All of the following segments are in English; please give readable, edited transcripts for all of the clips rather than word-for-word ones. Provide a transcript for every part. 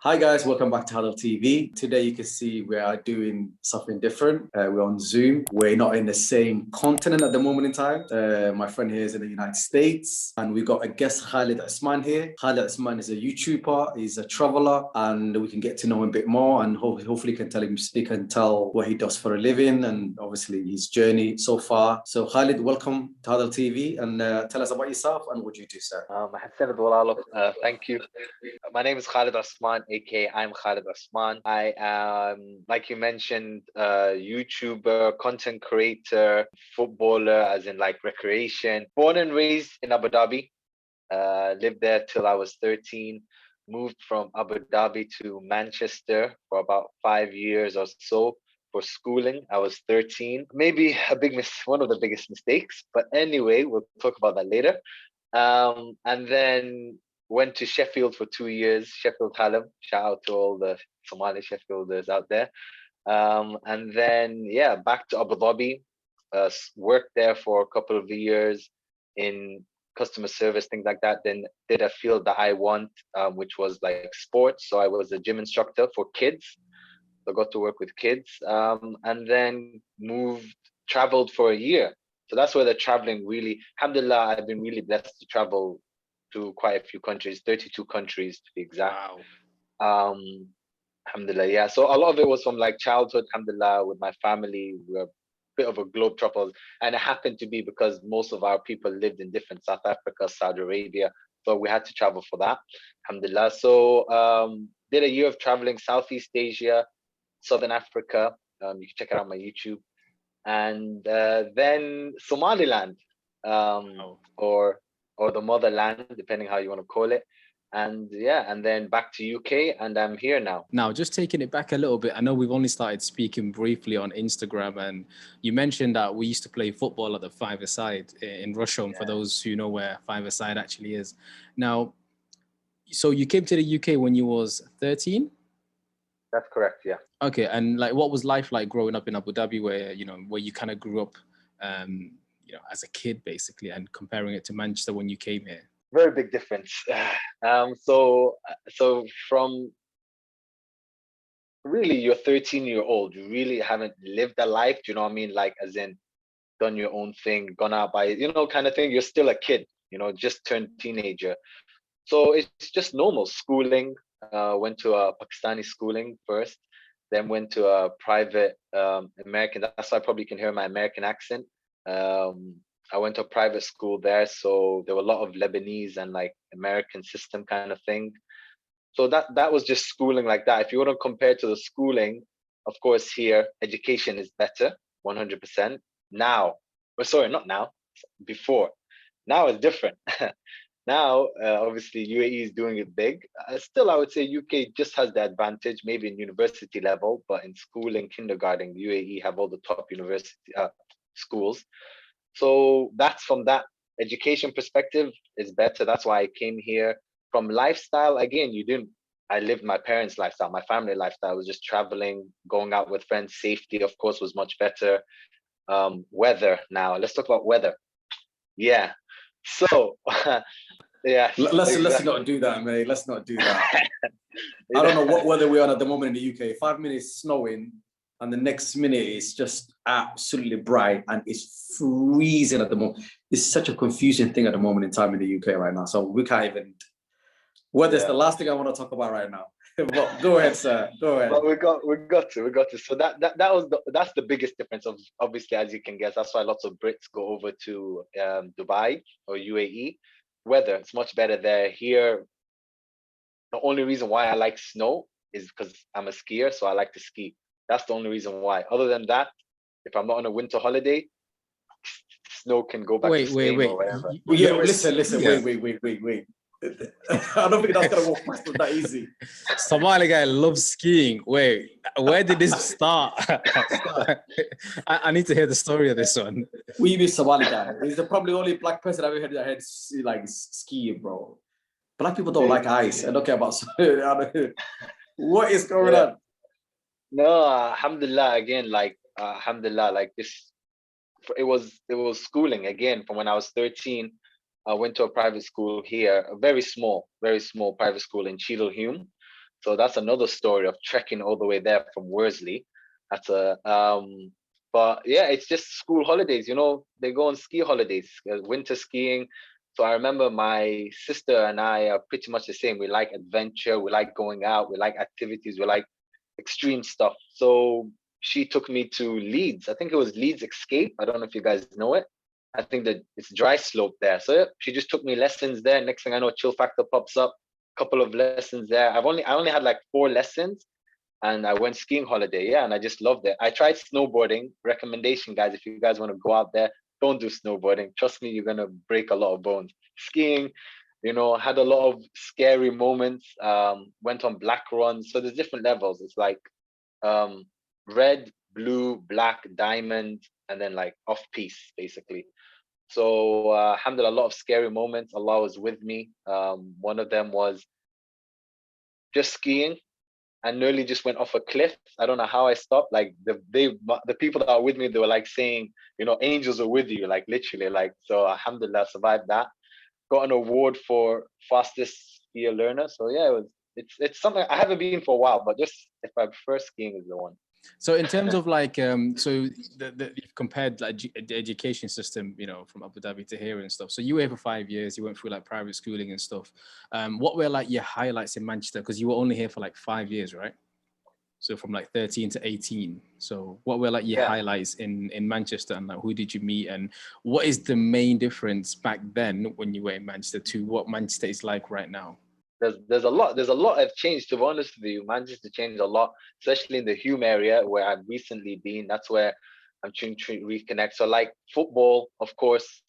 Hi guys, welcome back to HadalTV. Today you can see we are doing something different. We're on Zoom. We're not in the same continent at the moment in time. My friend here is in the United States and we've got a guest, Khalid Osman here. Khalid Osman is a YouTuber, he's a traveler, and we can get to know him a bit more and hopefully can tell what he does for a living and obviously his journey so far. So Khalid, welcome to HadalTV and tell us about yourself and what you do, sir. Thank you. My name is Khalid Osman, aka I'm Khalid Osman. I am, like you mentioned, YouTuber, content creator, footballer, as in like recreation. Born and raised in Abu Dhabi. Lived there till I was 13. Moved from Abu Dhabi to Manchester for about 5 years or so for schooling. I was 13. Maybe one of the biggest mistakes, but anyway, we'll talk about that later. And then went to Sheffield for 2 years, Sheffield Hallam. Shout out to all the Somali Sheffielders out there. And then, yeah, back to Abu Dhabi. Worked there for a couple of years in customer service, things like that. Then did a field that I want, which was like sports. So I was a gym instructor for kids. So I got to work with kids. And then traveled for a year. So that's where the traveling really, alhamdulillah, I've been really blessed to travel to quite a few countries, 32 countries to be exact. Wow. Alhamdulillah, yeah. So a lot of it was from like childhood, alhamdulillah, with my family. We were a bit of a globetrotter. And it happened to be because most of our people lived in different South Africa, Saudi Arabia. So we had to travel for that, alhamdulillah. So did a year of traveling Southeast Asia, Southern Africa. You can check it out on my YouTube. And then Somaliland, or the Motherland, depending how you want to call it. And yeah, and then back to UK, and I'm here now. Now, just taking it back a little bit, I know we've only started speaking briefly on Instagram, and you mentioned that we used to play football at the five-a-side in Russia, for those who know where five-a-side actually is. Now, so you came to the UK when you was 13? That's correct, yeah. Okay, and like, what was life like growing up in Abu Dhabi, where you kind of grew up, as a kid, basically, and comparing it to Manchester when you came here? Very big difference. So from really you're 13-year-old, you really haven't lived a life. Do you know what I mean? Like, as in, done your own thing, gone out by, kind of thing. You're still a kid, just turned teenager. So it's just normal schooling. Went to a Pakistani schooling first, then went to a private American. That's why I probably can hear my American accent. I went to a private school there, so there were a lot of Lebanese and like American system kind of thing. So that was just schooling like that. If you want to compare to the schooling, of course, here education is better, 100%. Now, not now, before. Now it's different. Now, obviously, UAE is doing it big. Still, I would say UK just has the advantage, maybe in university level, but in schooling, kindergarten, UAE have all the top university schools. So that's from that education perspective is better. That's why I came here. From lifestyle, again, I lived my parents' lifestyle, my family lifestyle was just traveling, going out with friends. Safety, of course, was much better. Weather now. Let's talk about weather. Yeah. So, yeah. Let's not do that, mate. Let's not do that. I don't know what weather we're on at the moment in the UK. 5 minutes snowing, and the next minute is just absolutely bright, and it's freezing at the moment. It's such a confusing thing at the moment in time in the UK right now. So we can't even. Weather's the last thing I want to talk about right now. But go ahead, sir. Go ahead. But we got to. So that's the biggest difference. Of obviously, as you can guess, that's why lots of Brits go over to Dubai or UAE. Weather, it's much better there. Here, the only reason why I like snow is because I'm a skier, so I like to ski. That's the only reason why. Other than that, if I'm not on a winter holiday, snow can go back to Spain or wherever. Listen. Wait. I don't think that's gonna work past that easy. Somali guy loves skiing. Wait, where did this start? I need to hear the story of this one. We be Somali guy. He's probably the only black person I've ever heard that had like skiing, bro. Black people don't like ice. I don't care about. What is going on? No, alhamdulillah. Again, alhamdulillah. Like this, it was schooling again from when I was 13. I went to a private school here, a very small private school in Cheadle Hulme. So that's another story of trekking all the way there from Worsley. That's a but yeah, it's just school holidays. You know, they go on ski holidays, winter skiing. So I remember my sister and I are pretty much the same. We like adventure, we like going out, we like activities, we like extreme stuff. So she took me to Leeds. I think it was Leeds Escape. I don't know if you guys know it. I think that it's dry slope there. So yeah, she just took me lessons there. Next thing I know, chill factor pops up. Couple of lessons there. I only had like 4 lessons, and I went skiing holiday. Yeah, and I just loved it. I tried snowboarding. Recommendation, guys, if you guys want to go out there, don't do snowboarding. Trust me, you're gonna break a lot of bones. Skiing, you know, had a lot of scary moments. Went on black runs. So there's different levels. It's like red, blue, black, diamond, and then like off piste, basically. So alhamdulillah, a lot of scary moments. Allah was with me. One of them was just skiing and nearly just went off a cliff. I don't know how I stopped. Like the people that are with me, they were like saying, you know, angels are with you, like literally. Like, so alhamdulillah, survived that. Got an award for fastest skier learner. So yeah, it's something I haven't been for a while, but just if I prefer skiing is the one. So in terms of like, so you've compared like the education system, you know, from Abu Dhabi to here and stuff. So you were here for 5 years, you went through like private schooling and stuff. What were like your highlights in Manchester? Because you were only here for like 5 years, right? So from like 13 to 18. So what were like your highlights in Manchester, and like who did you meet, and what is the main difference back then when you were in Manchester to what Manchester is like right now? There's a lot have changed, to be honest with you. Manchester changed a lot, especially in the Hume area where I've recently been. That's where I'm trying to reconnect. So like football, of course,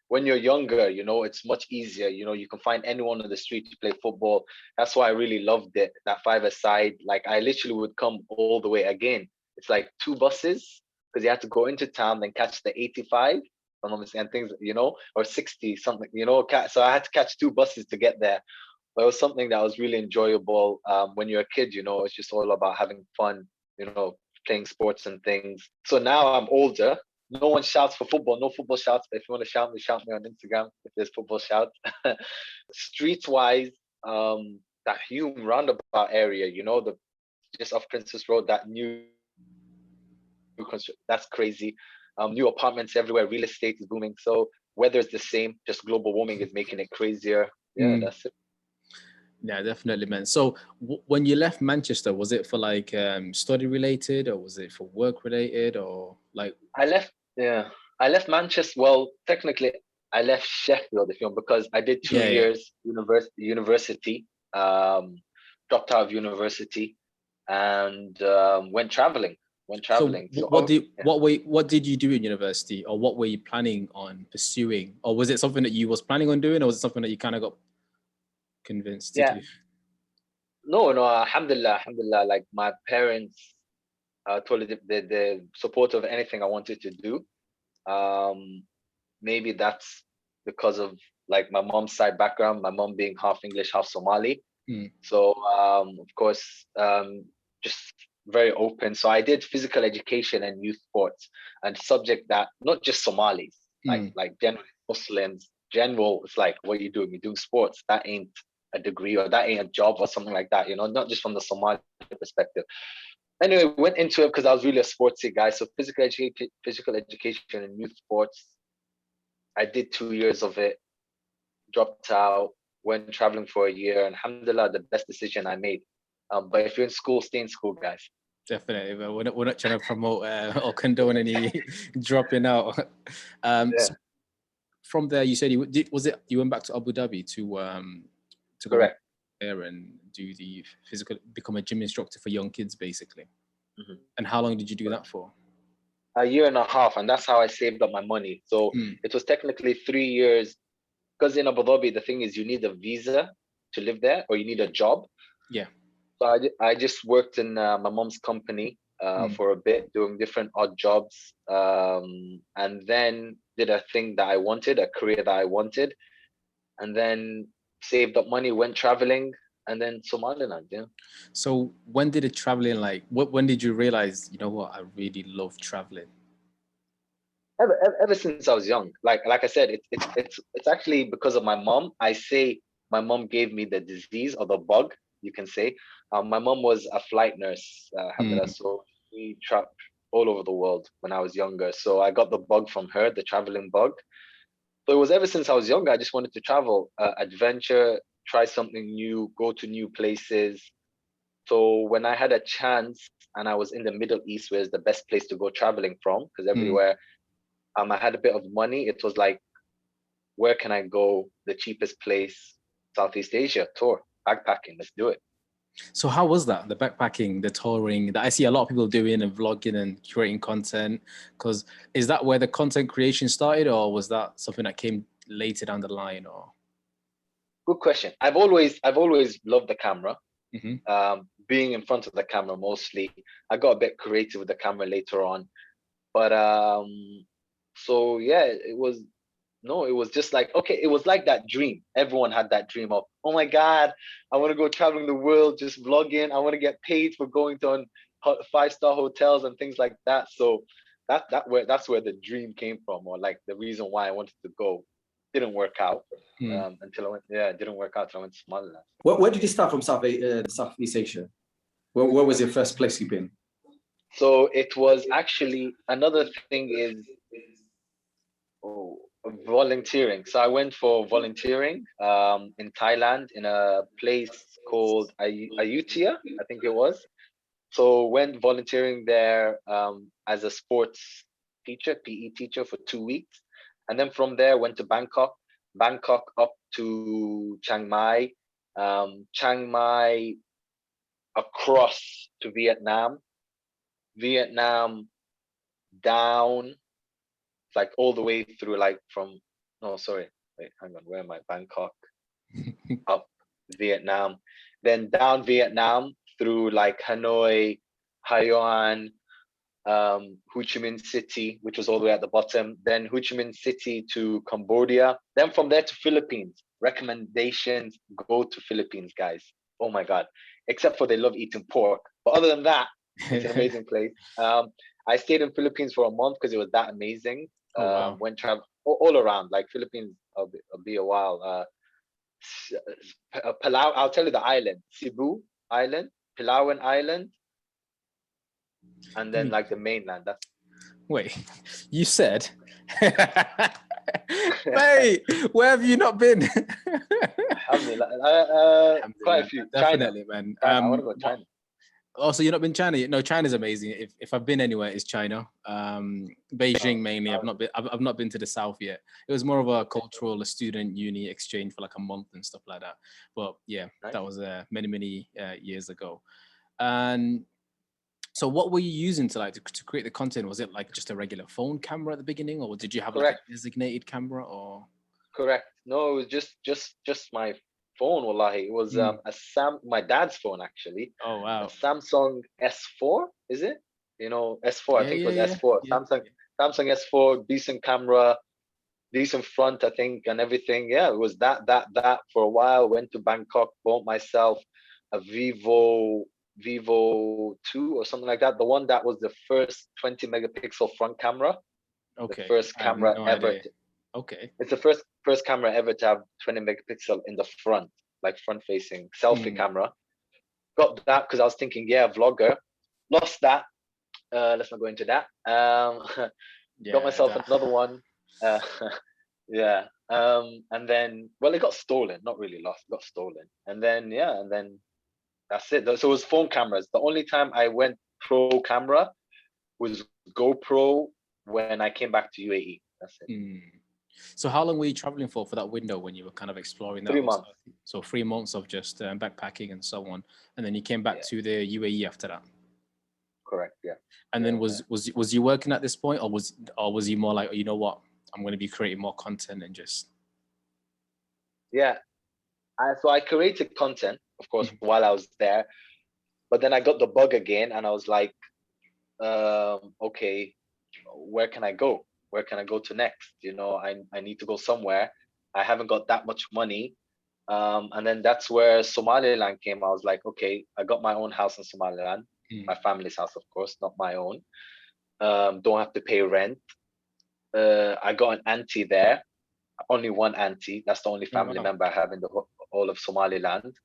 when you're younger, you know, it's much easier. You know, you can find anyone on the street to play football. That's why I really loved it, that five-a-side. Like I literally would come all the way again. It's like 2 buses because you had to go into town, then catch the 85 and things, you know, or 60 something, you know. So I had to catch 2 buses to get there. But it was something that was really enjoyable. When you're a kid, you know, it's just all about having fun, you know, playing sports and things. So now I'm older. No one shouts for football. No football shouts. But if you want to shout me on Instagram if there's football shouts. Streets-wise, that Hume roundabout area, you know, the just off Princess Road, that new that's crazy. New apartments everywhere. Real estate is booming. So weather's the same. Just global warming is making it crazier. Yeah, that's it. Yeah, definitely, man. So when you left Manchester, was it for like study related, or was it for work related, or like? I left Manchester. Well, technically, I left Sheffield, if you know, because I did 2 years university. Dropped out of university and went traveling. So what did you do in university, or what were you planning on pursuing, or was it something that you was planning on doing, or was it something that you kind of got convinced to do? No, alhamdulillah. Like my parents told the support of anything I wanted to do. Maybe that's because of like my mom's side background, my mom being half English, half Somali. So of course, just very open. So I did physical education and youth sports, and subject that not just Somalis, like general Muslims, general. It's like, what are you doing? You're doing sports. That ain't a degree, or that ain't a job, or something like that. You know, not just from the Somali perspective. Anyway, went into it because I was really a sportsy guy. So physical education and youth sports. I did 2 years of it, dropped out, went traveling for a year, and alhamdulillah, the best decision I made. But if you're in school, stay in school, guys. Definitely, but we're not trying to promote or condone any dropping out. So from there, you said you went back to Abu Dhabi to go there and do the physical, become a gym instructor for young kids, basically. And how long did you do that for? A year and a half, and that's how I saved up my money. So it was technically 3 years, because in Abu Dhabi, the thing is you need a visa to live there, or you need a job. Yeah. So I just worked in my mom's company for a bit, doing different odd jobs, and then did a thing that I wanted, a career that I wanted, and then saved up money, went traveling, and then Somaliland. Yeah. So when did the traveling, like, when did you realize, you know what, I really love traveling? Ever since I was young. Like I said, it's actually because of my mom. I say my mom gave me the disease or the bug. you can say. My mom was a flight nurse, so we traveled all over the world when I was younger. So I got the bug from her, the traveling bug. So it was ever since I was younger, I just wanted to travel, adventure, try something new, go to new places. So when I had a chance and I was in the Middle East, where it's the best place to go traveling from, because everywhere I had a bit of money, it was like, where can I go? The cheapest place, Southeast Asia tour, backpacking, let's do it. So how was that? The backpacking, the touring that I see a lot of people doing and vlogging and creating content, because is that where the content creation started, or was that something that came later down the line? Or good question. I've always loved the camera. Being in front of the camera mostly. I got a bit creative with the camera later on, but so yeah, it was just like, okay, it was like that dream. Everyone had that dream of, oh my God, I want to go traveling the world, just vlogging. I want to get paid for going to 5-star hotels and things like that. So that's where the dream came from, or like the reason why I wanted to go. Didn't work out until I went. Yeah, it didn't work out until I went to Somaliland. Where did you start from Southeast Asia? Where was your first place you've been? So it was actually, another thing is volunteering. So I went for volunteering in Thailand in a place called Ayutthaya, I think it was. So went volunteering there as a sports teacher, PE teacher for 2 weeks. And then from there went to Bangkok up to Chiang Mai, Chiang Mai across to Vietnam down, like all the way through, like from, no, sorry, wait, hang on, where am I? Bangkok, up Vietnam, then down Vietnam through like Hanoi, Hoi An, Ho Chi Minh City, which was all the way at the bottom, then Ho Chi Minh City to Cambodia, then from there to Philippines. Recommendations, go to Philippines, guys. Oh my God, except for they love eating pork, but other than that, it's an amazing place. I stayed in Philippines for a month because it was that amazing. Wow. Went travel all around, like Philippines. I'll be a while. Palau. I'll tell you the island: Cebu Island, Palawan Island, and then like the mainland. That's... Wait, you said, hey, where have you not been? Quite a few. Definitely, China. man. I want to go to China. Oh, so you've not been China? No, China's amazing. If I've been anywhere, it's China. Beijing mainly. I've not been to the south yet. It was more of a cultural, a student uni exchange for like a month and stuff like that. But yeah, nice. That was many years ago. And so, what were you using to create the content? Was it like just a regular phone camera at the beginning, or did you have like a designated camera? Or correct? No, it was just my phone. Wallahi, it was my dad's phone actually. Oh wow! A Samsung S4, is it? You know, S4. I think it was S4. Yeah. Samsung S4, decent camera, decent front, I think, and everything. Yeah, it was that for a while. Went to Bangkok, bought myself a Vivo 2 or something like that. The one that was the first 20 megapixel front camera. Okay. The first camera ever. Okay. It's the first camera ever to have 20 megapixel in the front, like front facing selfie camera. Got that because I was thinking, yeah, vlogger. Lost that. Let's not go into that. Got myself another one. Yeah. And then, well, it got stolen. Not really lost. Got stolen. And then that's it. So it was phone cameras. The only time I went pro camera was GoPro when I came back to UAE. That's it. So how long were you traveling for that window when you were kind of exploring that? 3 months. So 3 months of just backpacking and so on, and then you came back to the UAE after that. Correct. Yeah. And then was you working at this point, or was you more like, oh, you know what, I'm going to be creating more content and just? Yeah. So I created content, of course, while I was there, but then I got the bug again, and I was like, okay, where can I go? Where can I go to next? You know, I need to go somewhere. I haven't got that much money. And then that's where Somaliland came. I was like, okay, I got my own house in Somaliland, my family's house, of course, not my own. Don't have to pay rent. I got an auntie there, only one auntie. That's the only family member I have in the whole of Somaliland.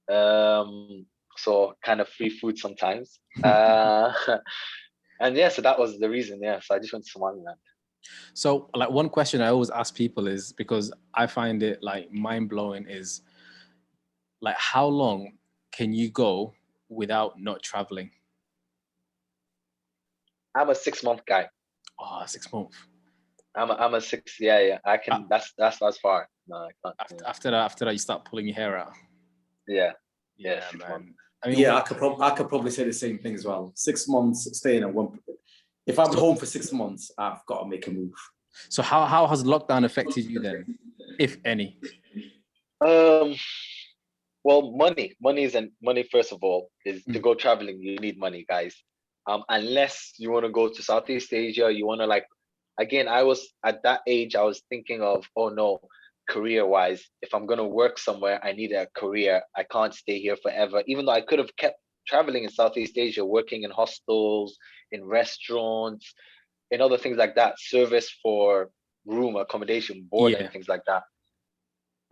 So kind of free food sometimes. And yeah, so that was the reason. Yeah, so I just went to Somaliland. So like one question I always ask people is, because I find it like mind blowing, is like how long can you go without not traveling? I'm a 6 month guy. Oh, 6 months. I'm a six. Yeah, yeah. I can. That's as far. No, I can't. After that, you start pulling your hair out. Yeah. Yeah, Yeah, 6 months. man. I mean, Yeah, I could probably say the same thing as well. 6 months staying at one. If I'm home for 6 months, I've got to make a move. So how has lockdown affected you then, if any? Well, money first of all is to go traveling. You need money, guys. Unless you want to go to Southeast Asia, you want to like. Again, I was at that age. I was thinking of, oh no, career-wise, if I'm gonna work somewhere, I need a career. I can't stay here forever. Even though I could have kept traveling in Southeast Asia, working in hostels, in restaurants, in other things like that, service for room accommodation, board, and things like that.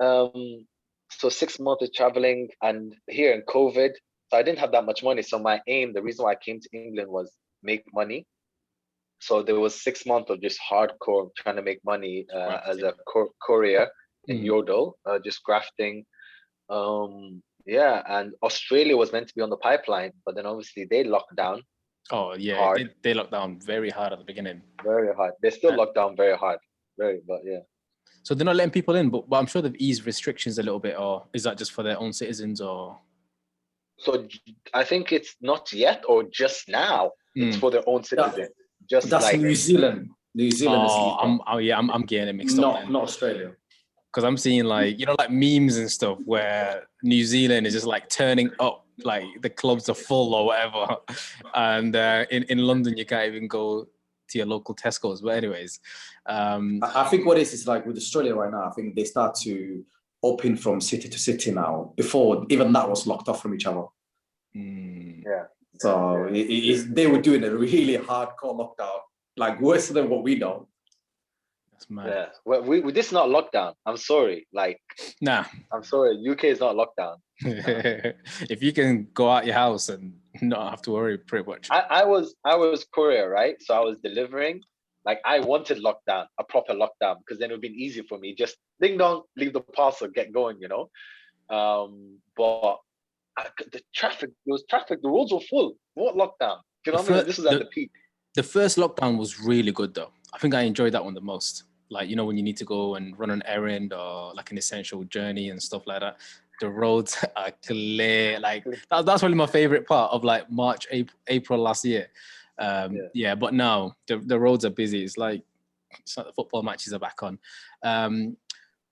So 6 months of traveling, and here in COVID, so I didn't have that much money. So my aim, the reason why I came to England was make money. So there was 6 months of just hardcore trying to make money as a courier in Yodel, just grafting. Yeah, and Australia was meant to be on the pipeline, but then obviously they locked down. Oh yeah, hard. They locked down very hard at the beginning. Very hard. They still locked down very hard. But yeah. So they're not letting people in, but I'm sure they've eased restrictions a little bit, or is that just for their own citizens, or? So I think it's not yet or just now. It's for their own citizens. Just that's like New Zealand. New Zealand is I'm getting it mixed up. Not Australia. Because I'm seeing like, you know, like memes and stuff where New Zealand is just like turning up, like the clubs are full or whatever. And in London, you can't even go to your local Tesco's. But anyways. I think what is like with Australia right now, I think they start to open from city to city now. Before, even that was locked off from each other. Yeah. So they were doing a really hardcore lockdown, like worse than what we know. That's mad. Yeah. Well, this is not lockdown. I'm sorry. Like, nah. I'm sorry. UK is not lockdown. If you can go out your house and not have to worry, pretty much. I was courier, right? So I was delivering. Like I wanted lockdown, a proper lockdown, because then it would be easy for me. Just ding dong, leave the parcel, get going, you know. But the traffic, there was traffic. The roads were full. What lockdown? You know what I mean? This was at the peak. The first lockdown was really good though. I think I enjoyed that one the most. Like, you know, when you need to go and run an errand or like an essential journey and stuff like that. The roads are clear. Like that's probably my favorite part of like March, April last year. Yeah, but now the roads are busy. It's like the football matches are back on.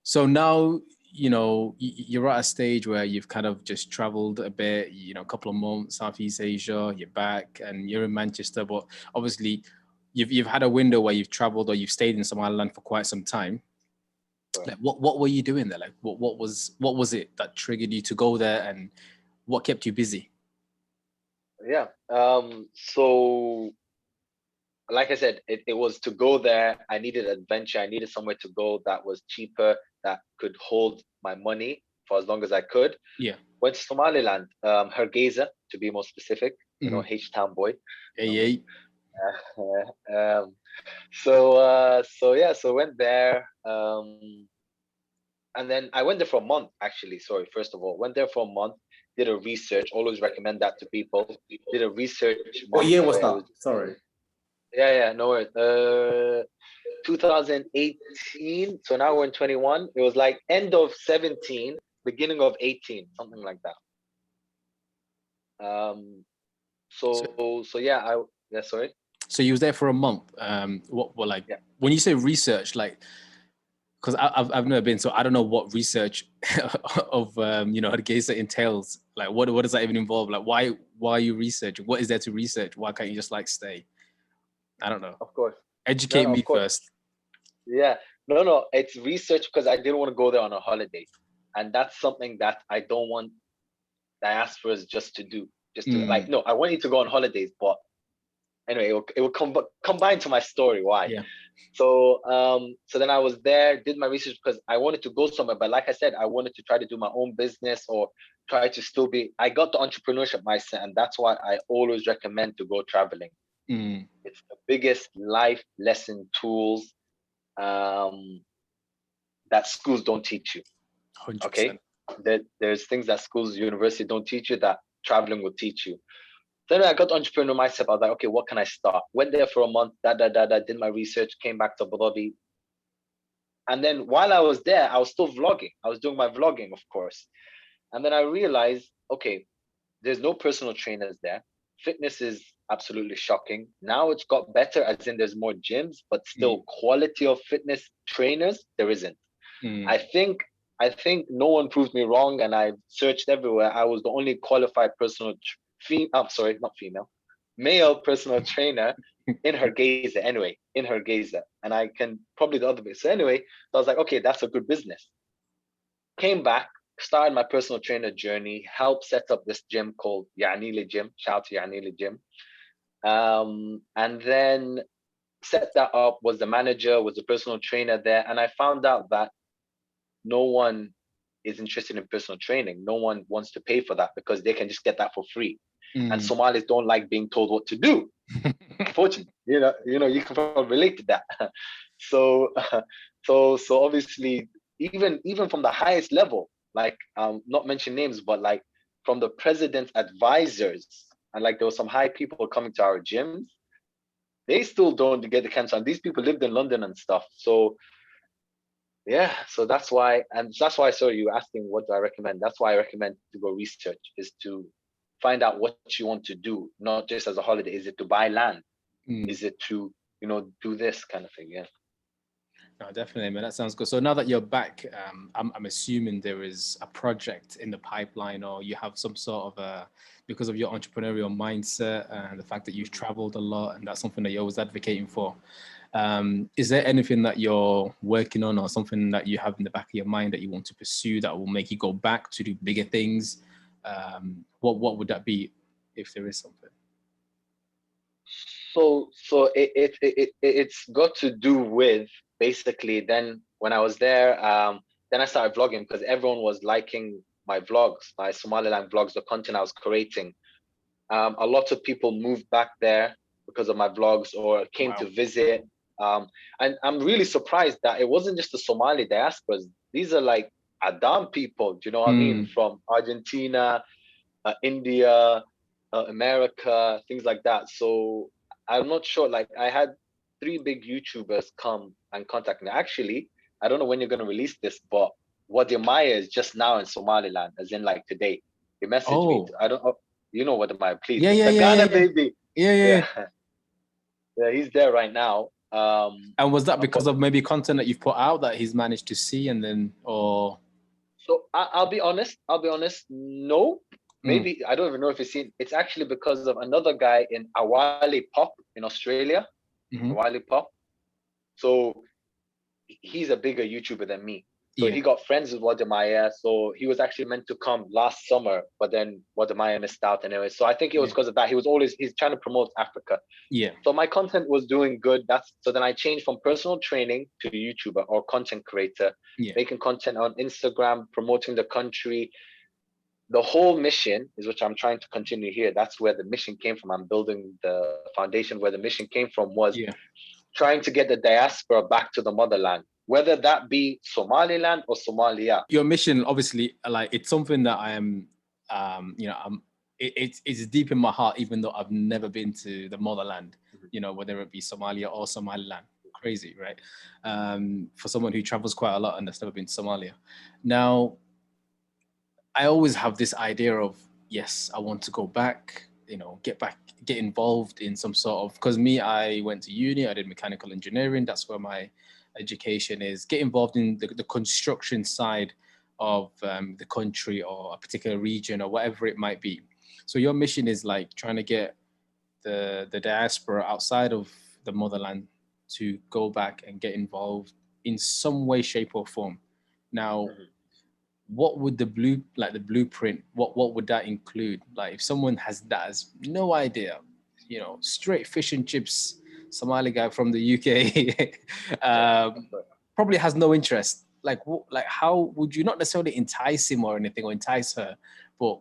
So now, you know, you're at a stage where you've kind of just traveled a bit, you know, a couple of months, Southeast Asia, you're back and you're in Manchester, but obviously you've had a window where you've traveled or you've stayed in Somaliland for quite some time. Like, what were you doing there? Like, what was it that triggered you to go there, and what kept you busy? Yeah. So, like I said, it was to go there. I needed adventure. I needed somewhere to go that was cheaper, that could hold my money for as long as I could. Yeah. Went to Somaliland, Hargeisa to be more specific. You know, H-Town boy. Hey. So went there. And then I went there for a month, actually. Sorry, first of all, went there for a month, did a research. Always recommend that to people. Did a research. What year was that? Sorry. Yeah, no worries. 2018. So now we're in 21. It was like end of 17, beginning of 18, something like that. So yeah, sorry. So you was there for a month. When you say research, like, because I've never been, so I don't know what research of Hargeisa entails. Like, what does that even involve? Like, why you research? What is there to research? Why can't you just like stay? I don't know. Of course. Educate me first. Yeah, no, it's research because I didn't want to go there on a holiday, and that's something that I don't want diasporas just to do. Like, no, I want you to go on holidays, but anyway, it will combine to my story. Why? Yeah. So then I was there, did my research because I wanted to go somewhere. But like I said, I wanted to try to do my own business or try to still be, I got the entrepreneurship mindset, and that's why I always recommend to go traveling. It's the biggest life lesson tools that schools don't teach you. 100%. Okay, there's things that schools, university don't teach you that traveling will teach you. Then I got the entrepreneur mindset. I was like, okay, what can I start? Went there for a month, did my research, came back to Abu Dhabi. And then while I was there, I was still vlogging. I was doing my vlogging, of course. And then I realized, okay, there's no personal trainers there. Fitness is absolutely shocking. Now it's got better, as in there's more gyms, but still quality of fitness trainers, there isn't. I think no one proved me wrong, and I searched everywhere. I was the only qualified male personal trainer in Hargeisa anyway, and I can probably the other way. So anyway, I was like, okay, that's a good business. Came back, started my personal trainer journey, helped set up this gym called Yanili Gym. Shout out to Yanili Gym. And then set that up, was the manager, was the personal trainer there. And I found out that no one is interested in personal training. No one wants to pay for that because they can just get that for free. And Somalis don't like being told what to do. Unfortunately, you can probably relate to that. So obviously, even from the highest level, like not mention names, but like from the president's advisors, and like there were some high people coming to our gyms, they still don't get the cancer. And these people lived in London and stuff. So yeah, so that's why I saw you asking what do I recommend. That's why I recommend to go research, is to find out what you want to do, not just as a holiday. Is it to buy land? Is it to, do this kind of thing? Yeah. No, definitely, man. That sounds good. So now that you're back, I'm assuming there is a project in the pipeline, or you have some sort of because of your entrepreneurial mindset and the fact that you've traveled a lot, and that's something that you're always advocating for. Is there anything that you're working on, or something that you have in the back of your mind that you want to pursue that will make you go back to do bigger things? What would that be, if there is something? So it's got to do with, basically, then when I was there, then I started vlogging because everyone was liking my vlogs, my Somaliland vlogs, the content I was creating. A lot of people moved back there because of my vlogs, or came to visit. And I'm really surprised that it wasn't just the Somali diasporas. These are like Adam people, do you know what I mean? From Argentina, India, America, things like that. So I'm not sure, like I had 3 big YouTubers come and contact me. Actually, I don't know when you're going to release this, but Wadimaya is just now in Somaliland, as in like today. He messaged me. I don't know. You know Wadimaya, please. Yeah, Ghana baby. Yeah. Yeah, he's there right now. And was that because of maybe content that you've put out that he's managed to see, and then, or? So I'll be honest. No. Maybe, I don't even know if you've seen, it's actually because of another guy in Awali Pop in Australia. Awali Pop. So he's a bigger YouTuber than me. So he got friends with Wadimaya. So he was actually meant to come last summer, but then Wadimaya missed out anyway. So I think it was because of that. He's trying to promote Africa. Yeah. So my content was doing good. So then I changed from personal training to YouTuber or content creator, making content on Instagram, promoting the country. The whole mission is, which I'm trying to continue here. That's where the mission came from. I'm building the foundation where the mission came from, was trying to get the diaspora back to the motherland, whether that be Somaliland or Somalia. Your mission, obviously, like, it's something that I am, it's deep in my heart, even though I've never been to the motherland, whether it be Somalia or Somaliland. Crazy, right? For someone who travels quite a lot and has never been to Somalia. Now, I always have this idea of, yes, I want to go back, get involved in some sort of, because I went to uni, I did mechanical engineering. That's where my education is. Get involved in the construction side of the country or a particular region or whatever it might be. So your mission is like trying to get the diaspora outside of the motherland to go back and get involved in some way, shape or form. Now, what would the blueprint, what would that include? Like, if someone has no idea, straight fish and chips Somali guy from the UK, probably has no interest. Like how would you not necessarily entice him or anything, or entice her, but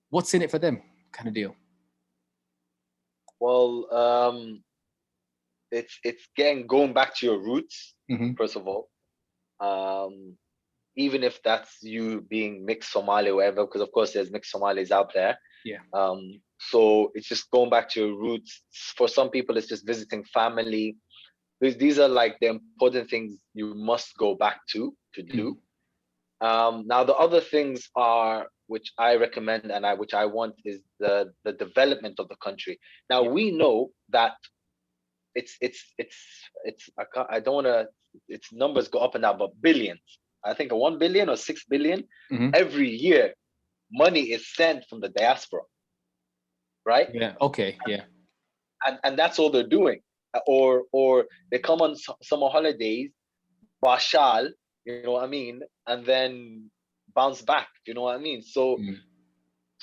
what's in it for them, kind of deal? Well, it's going back to your roots, first of all. Even if that's you being mixed Somali or whatever, because of course there's mixed Somalis out there. Yeah. So it's just going back to your roots. For some people, it's just visiting family. These are like the important things you must go back to do. Now the other things are, which I recommend and which I want, is the development of the country. Now we know that I don't want to, its numbers go up and down, but billions. I think 1 billion or 6 billion every year money is sent from the diaspora, right? Yeah. Okay. Yeah. And that's all they're doing. Or they come on summer holidays, bashal, you know what I mean, and then bounce back, you know what I mean? So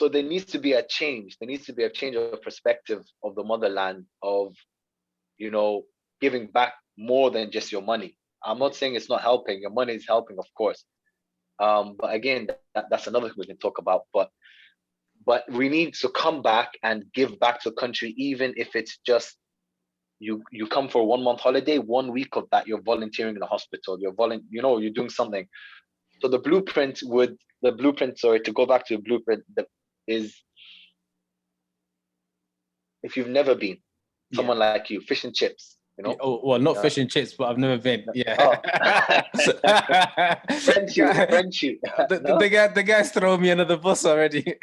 there needs to be a change. There needs to be a change of perspective of the motherland, of, you know, giving back more than just your money. I'm not saying it's not helping. Your money is helping, of course. But again, that's another thing we can talk about. But we need to come back and give back to the country, even if it's just you come for a 1 month holiday, 1 week of that you're volunteering in the hospital. You're doing something. So to go back to the blueprint, is, if you've never been, someone like you, fish and chips, you know? Oh, well, not fish and chips, but I've never been. Yeah. Friendship. The guy's throwing me under the bus already.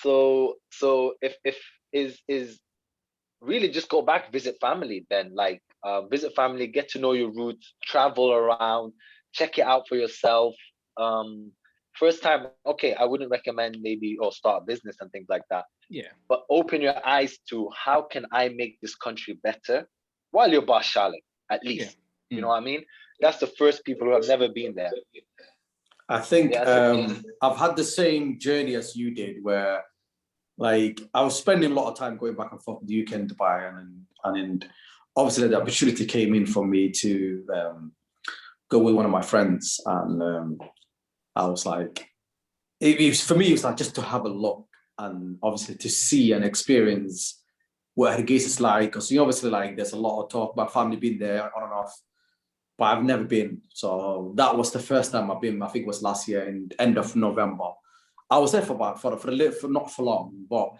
So if is really just go back, visit family then, visit family, get to know your roots, travel around, check it out for yourself. First time, okay, I wouldn't recommend maybe start a business and things like that. Yeah. But open your eyes to, how can I make this country better while you're bashaling, at least. You know what I mean? That's the first people who have never been there. I think I've had the same journey as you did, where I was spending a lot of time going back and forth with the UK and Dubai, and obviously the opportunity came in for me to go with one of my friends, and I was like, for me, it was like just to have a look, and obviously to see and experience what Hargeisa is like, because obviously there's a lot of talk about family being there on and off, but I've never been. So that was the first time I've been. I think it was last year in end of November. I was there for not for long, but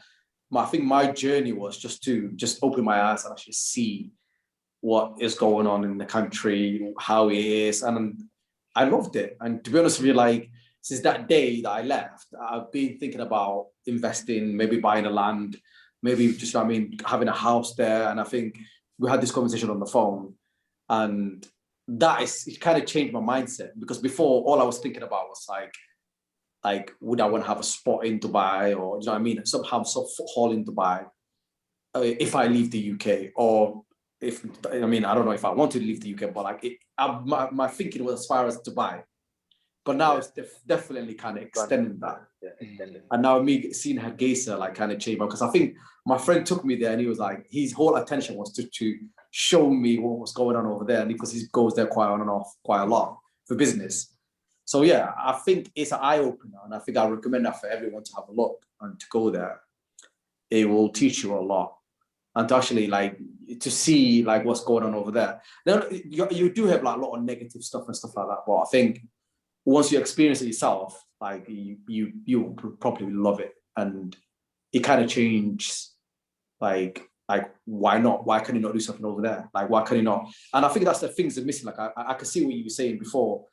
I think my journey was just to open my eyes and actually see what is going on in the country, how it is, and I loved it. And to be honest with you, since that day that I left, I've been thinking about investing, maybe buying a land, maybe just, having a house there. And I think we had this conversation on the phone, and it kind of changed my mindset, because before, all I was thinking about was would I want to have a spot in Dubai, or somehow some foothold in Dubai if I leave the UK, or I don't know if I want to leave the UK, but my thinking was as far as Dubai. But now it's definitely kind of extending that. Yeah, extended. And now me seeing Hargeisa kind of change, because I think my friend took me there, and he was his whole attention was to show me what was going on over there, and because he goes there quite on and off quite a lot for business. So yeah, I think it's an eye opener, and I think I recommend that for everyone to have a look and to go there. It will teach you a lot, and to actually to see what's going on over there. Now you do have a lot of negative stuff and stuff like that, but I think once you experience it yourself, you probably love it, and it kind of changes. Why not? Why can you not do something over there? Why can you not? And I think that's the things that are missing. I can see what you were saying before.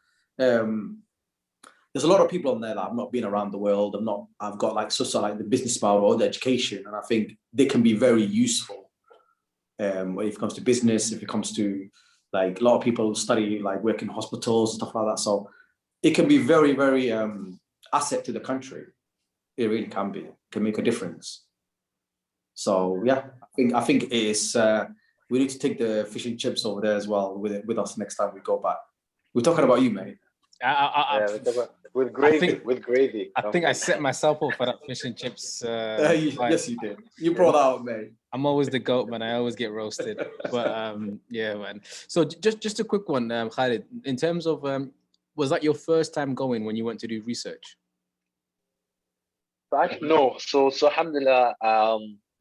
There's a lot of people on there that I've not been around the world. I've got the business model or the education, and I think they can be very useful. When it comes to business, if it comes to a lot of people study work in hospitals and stuff like that. So it can be very, very asset to the country. It really can be. It can make a difference. So yeah, I think it is. We need to take the fish and chips over there as well with us next time we go back. We're talking about you, mate. with I gravy. think With gravy. I think I set myself up for that fish and chips. Yes, you did. You brought that out, mate. I'm always the goat, man. I always get roasted. But yeah, man. So just a quick one, Khalid. In terms of was that your first time going when you went to do research? But no, so alhamdulillah,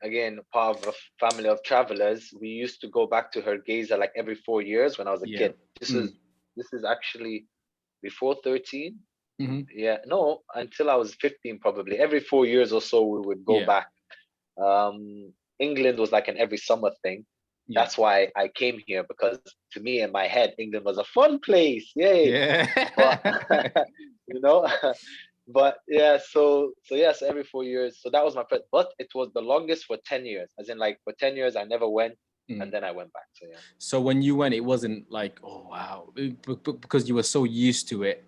again, part of a family of travelers. We used to go back to Hargeisa like every 4 years when I was a kid. This is actually before 13. Mm-hmm. Yeah, no, until I was 15 probably. Every 4 years or so we would go back. England was like an every summer thing. That's why I came here, because to me in my head, England was a fun place. Yay. Yeah. But, you know, but yeah, so every 4 years. So that was my first, but it was the longest for 10 years. As in, like, for 10 years I never went, and then I went back. So yeah. So when you went, it wasn't like, oh wow, because you were so used to it.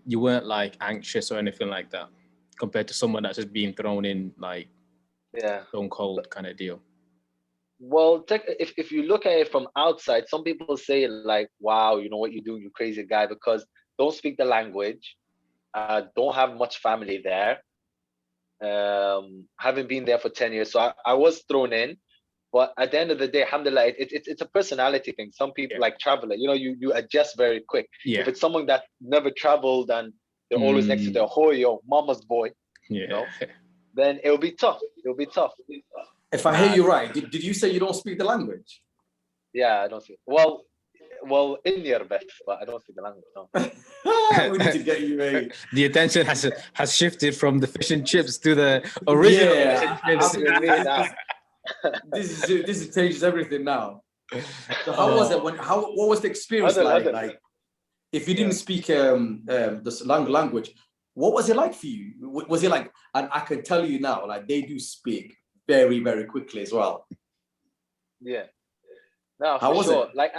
You weren't like anxious or anything like that, compared to someone that's just being thrown in like stone cold kind of deal. Well, if you look at it from outside, some people say like, wow, you know what you do, you crazy guy, because don't speak the language, don't have much family there, haven't been there for 10 years. So I was thrown in, but at the end of the day, alhamdulillah, it's a personality thing. Some people like traveler, you know, you adjust very quick. If it's someone that never traveled and they're always next to their hoyo, mama's boy, you know, then it'll be tough. If I hear you right, did you say you don't speak the language? Yeah, I don't speak. Well, in your best, but I don't speak the language. No. We need to get you, mate. The attention has shifted from the fish and chips to the original fish and chips. This changes everything now. So how was it what was the experience like? Like, if you didn't speak this language, what was it like for you? Was it like, and I can tell you now, like, they do speak very, very quickly as well. Yeah. No, how was it? Like,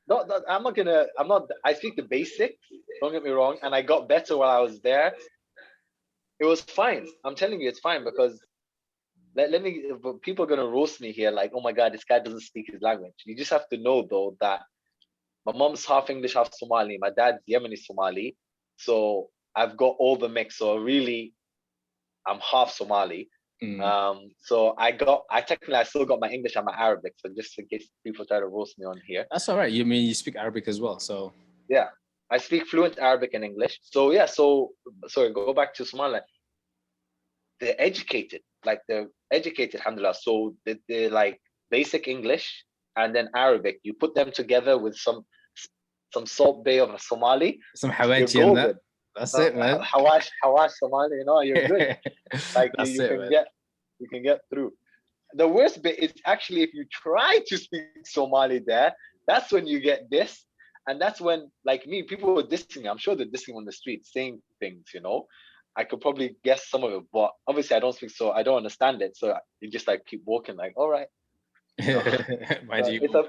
I speak the basics, don't get me wrong, and I got better while I was there. It was fine. I'm telling you, it's fine, because let me, people are going to roast me here, like, oh my God, this guy doesn't speak his language. You just have to know, though, that my mom's half English, half Somali. My dad's Yemeni Somali. So I've got all the mix. So really, I'm half Somali. So I still got my English and my Arabic. So just in case people try to roast me on here. That's all right. You mean you speak Arabic as well? So yeah, I speak fluent Arabic and English. So yeah, sorry, go back to Somaliland. They're educated, alhamdulillah. So they're like basic English and then Arabic. You put them together with some Salt Bay of a Somali. Some Hawaji in that. That's it, man. Hawash Somali, you know, you're good. Like, you can get through. The worst bit is actually if you try to speak Somali there, that's when you get this. And that's when, like me, people were dissing me. I'm sure they're dissing on the street, saying things, you know. I could probably guess some of it, but obviously I don't speak, so I don't understand it. So you just like keep walking, like, all right. You know?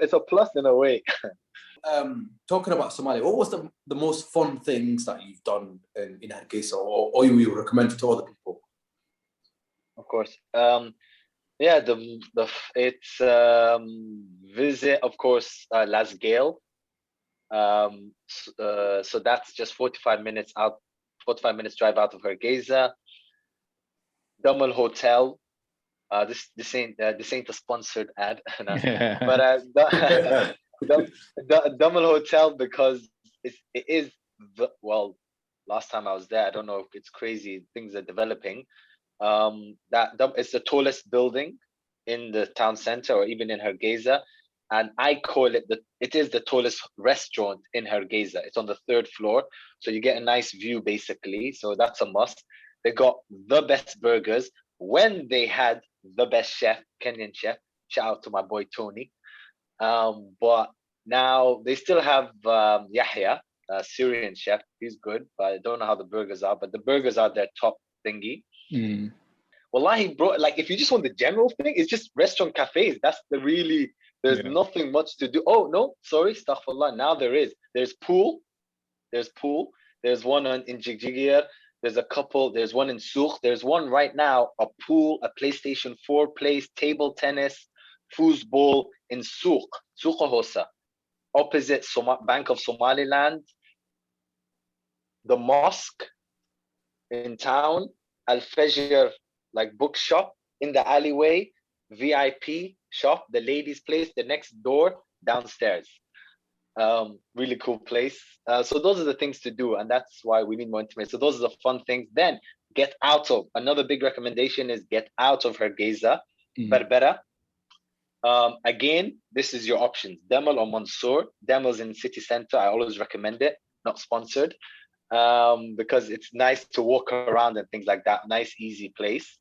It's a plus in a way. Talking about Somalia, what was the most fun things that you've done in Hargeisa, or you would recommend to other people? Of course. Yeah, it's visit, of course, Las Gale. So that's just 45 minutes drive out of Hargeisa. Dummel Hotel. This ain't a sponsored ad, but Dummel Hotel, because it is last time I was there, I don't know if it's crazy, things are developing. It's the tallest building in the town center, or even in Hargeisa, and I call it it is the tallest restaurant in Hargeisa. It's on the 3rd floor, so you get a nice view basically. So that's a must. They got the best burgers when they had the best chef, Kenyan chef. Shout out to my boy Tony. But now they still have Yahya, Syrian chef. He's good, but I don't know how the burgers are. But the burgers are their top thingy. Wallahi, bro, like, if you just want the general thing, it's just restaurant cafes. That's there's nothing much to do. Oh, no, sorry, astaghfirullah. Now there's pool. There's one in Jigjigir. There's one in Souk. There's one right now, a pool, a PlayStation 4 place, table tennis, foosball in Souk Hosa, opposite Bank of Somaliland. the mosque in town, Al-Fajr, like bookshop in the alleyway, VIP shop, the ladies' place, the next door downstairs. Really cool place. So those are the things to do, and that's why we need more intimacy. So those are the fun things. Then get out of, another big recommendation is get out of Hargeisa, Berbera. Again, this is your options, Demal or Mansour. Demal's in city center. I always recommend it, not sponsored, because it's nice to walk around and things like that. Nice, easy place.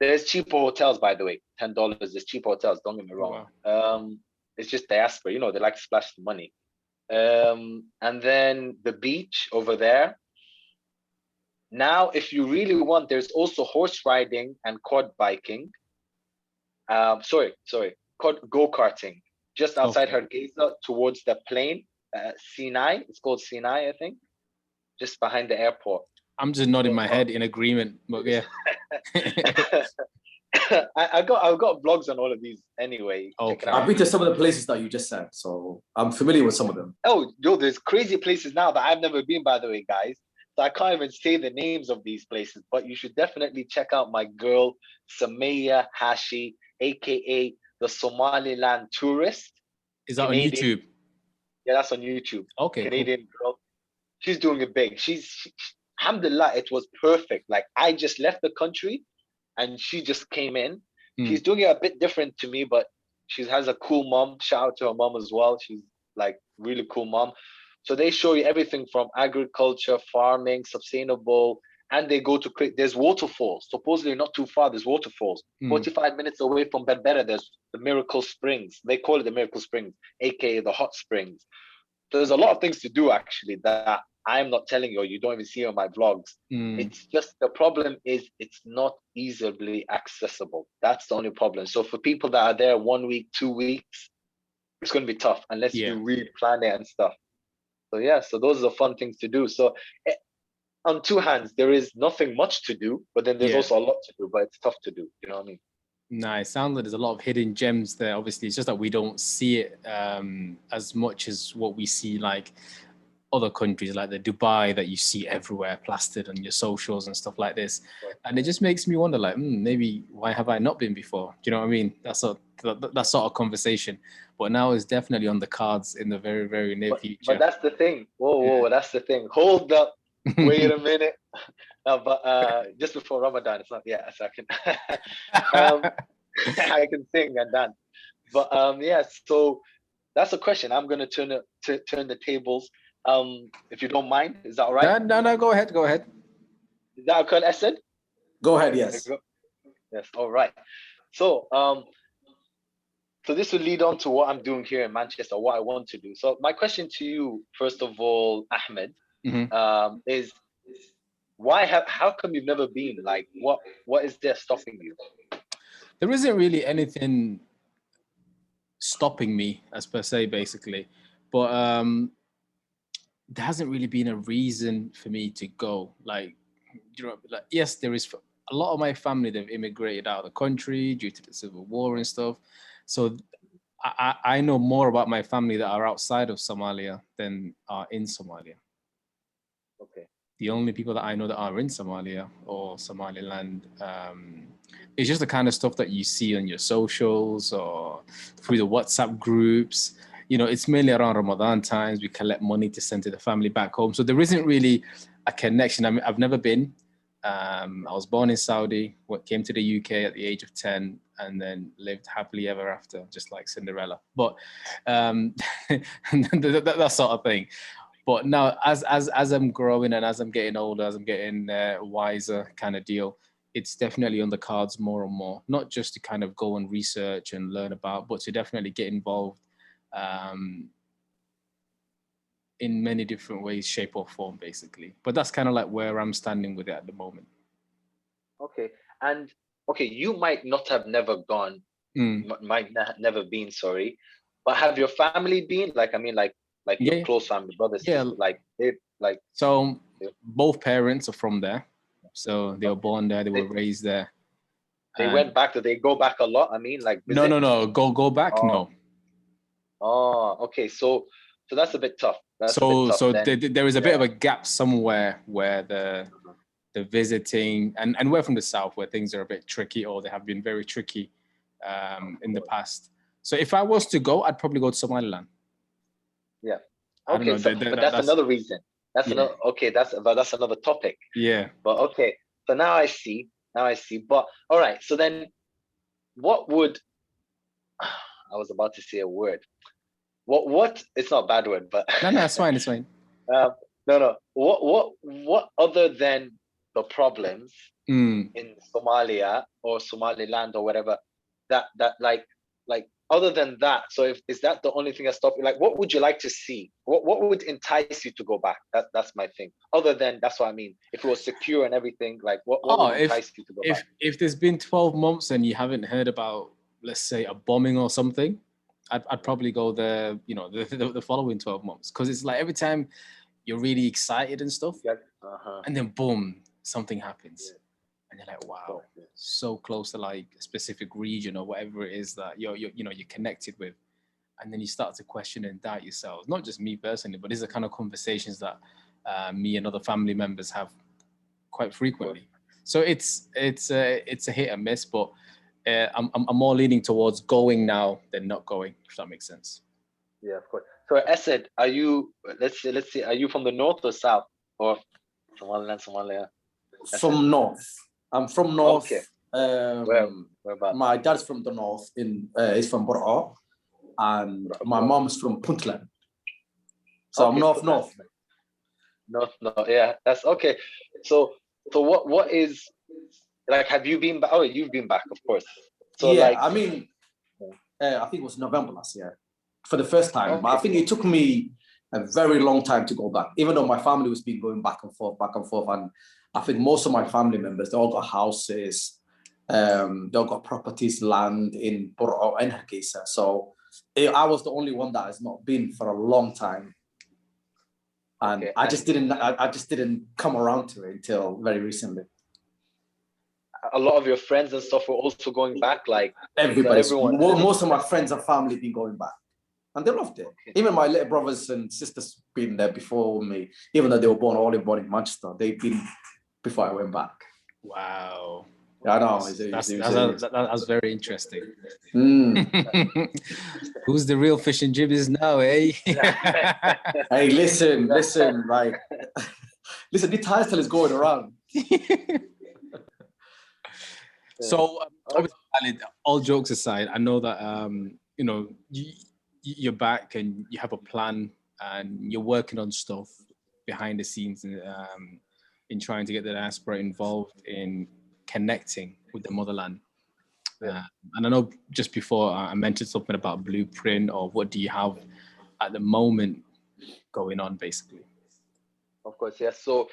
There's cheaper hotels, by the way, $10. There's cheaper hotels, don't get me wrong. Wow. It's just diaspora, they like to splash the money. And then the beach over there. Now, if you really want, there's also horse riding and quad biking. Go-karting, just outside Hargeisa towards the plain, Sinai. It's called Sinai, I think, just behind the airport. I'm just nodding my head in agreement, but yeah. I've got vlogs on all of these anyway. Okay. I've been to some of the places that you just said, so I'm familiar with some of them. Oh, yo, there's crazy places now that I've never been, by the way, guys. So I can't even say the names of these places, but you should definitely check out my girl, Samaya Hashi, aka the Somaliland Tourist. Is that Canadian, on YouTube? Yeah, that's on YouTube. Okay, Canadian girl. She's doing it big. Alhamdulillah, it was perfect. Like, I just left the country and she just came in. She's doing it a bit different to me, but she has a cool mom. Shout out to her mom as well. She's like really cool mom. So they show you everything from agriculture, farming, sustainable, and they go to create, there's waterfalls. Supposedly not too far, there's waterfalls. 45 minutes away from Berbera, there's the Miracle Springs. They call it the Miracle Springs, aka the hot springs. So there's a lot of things to do actually that I'm not telling you, or you don't even see on my vlogs. It's just, the problem is it's not easily accessible. That's the only problem. So for people that are there 1 week, 2 weeks, it's going to be tough unless you really plan it and stuff. So yeah, so those are the fun things to do. So on two hands, there is nothing much to do, but then there's also a lot to do, but it's tough to do. You know what I mean? Nice. Sounds like there's a lot of hidden gems there. Obviously, it's just that we don't see it as much as what we see like other countries, like the Dubai that you see everywhere plastered on your socials and stuff like this. And it just makes me wonder, like, maybe why have I not been before? Do you know what I mean? That sort of conversation. But now it's definitely on the cards in the very, very near future. But that's the thing. Whoa, that's the thing. Hold up. Wait a minute. But just before Ramadan, it's not yet a second. I can sing and dance. But yeah, so that's a question. I'm going to turn the tables. If you don't mind, is that all right? No, go ahead. Is that okay, Asad? Go ahead, yes. Yes, all right. So so this will lead on to what I'm doing here in Manchester, what I want to do. So my question to you, first of all, Ahmed, is how come you've never been? Like, what is there stopping you? There isn't really anything stopping me as per se, basically, but there hasn't really been a reason for me to go. Like, yes, there is a lot of my family, they've immigrated out of the country due to the civil war and stuff. So I know more about my family that are outside of Somalia than are in Somalia. Okay. The only people that I know that are in Somalia or Somaliland, it's just the kind of stuff that you see on your socials or through the WhatsApp groups. It's mainly around Ramadan times. We collect money to send to the family back home. So there isn't really a connection. I mean, I've never been. I was born in Saudi, came to the UK at the age of 10, and then lived happily ever after, just like Cinderella. But that sort of thing. But now, as I'm growing and as I'm getting older, as I'm getting wiser, kind of deal, it's definitely on the cards more and more. Not just to kind of go and research and learn about, but to definitely get involved in many different ways, shape or form, basically. But that's kind of like where I'm standing with it at the moment. Okay. And you might not have never gone, might never been, sorry, but have your family been? Like, I mean, like your close family, brothers, So both parents are from there. So they were born there, they were raised there. They went back. Did they go back a lot? I mean, like visit? No. Go back, no. Oh, okay. So So that's a bit tough. That's a bit So, tough. so Then, there is a bit of a gap somewhere where the visiting, and we're from the south where things are a bit tricky, or they have been very tricky in the past. So if I was to go, I'd probably go to Somaliland. yeah. I don't Okay, know. so but that's another reason. That's yeah. another okay. That's another topic. Yeah. But okay, so now I see. Now I see. But all right. So then, what would I was about to say a word. What? It's not a bad word, but No, it's fine. It's fine. no. What other than the problems in Somalia or Somaliland or whatever that like other than that, so if is that the only thing that stopped you, like what would you like to see, what would entice you to go back? That's my thing. Other than, that's what I mean, if it was secure and everything, like what would entice you to go back? If there's been 12 months and you haven't heard about, let's say, a bombing or something, I'd probably go there, you know, the following 12 months, because it's like every time you're really excited and stuff, and then boom, something happens. And you're like, wow, so close to like a specific region or whatever it is that you're connected with. And then you start to question and doubt yourselves. Not just me personally, but these are kind of conversations that me and other family members have quite frequently. So it's a hit and miss, but I'm more leaning towards going now than not going, if that makes sense. Yeah, of course. So Asad, are you, let's see, are you from the north or south, or Somaliland, Somalia? From north. I'm from north. Okay. Where about? My dad's from the north. He's from Bor'o, and my mom's from Puntland. So okay, I'm north. North. Yeah, that's okay. So what is, like, have you been back? Oh, you've been back, of course. So yeah, like, I mean, I think it was November last year for the first time. Okay. But I think it took me a very long time to go back, even though my family was been going back and forth. And I think most of my family members, they all got houses, they all got properties, land in Bor'o and Hargeisa. So I was the only one that has not been for a long time. And okay. I just didn't come around to it until very recently. A lot of your friends and stuff were also going back, like everyone. Most of my friends and family been going back, and they loved it. Okay. Even my little brothers and sisters been there before me, even though they were all born in Manchester. They've been before I went back. Wow. Yeah, I know. That's very interesting. Who's the real fish and chips now, eh? Hey, listen, like, listen, the title is going around. So, obviously, Khalid, all jokes aside, I know that you're back and you have a plan and you're working on stuff behind the scenes in trying to get the diaspora involved in connecting with the motherland. And I know just before I mentioned something about blueprint, or what do you have at the moment going on, basically? Of course, yes. So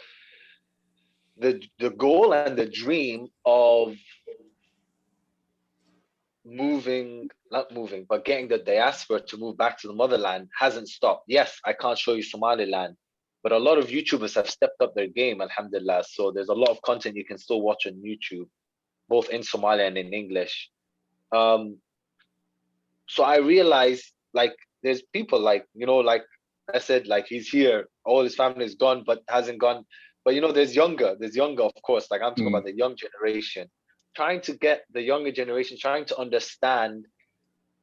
the goal and the dream of but getting the diaspora to move back to the motherland hasn't stopped. Yes, I can't show you Somaliland, but a lot of YouTubers have stepped up their game, alhamdulillah. So there's a lot of content you can still watch on YouTube, both in Somali and in English. So I realized, like, there's people like, like I said, like, he's here, all his family is gone, but hasn't gone. But there's younger, of course. Like, I'm talking about the young generation. Trying to get the younger generation, trying to understand.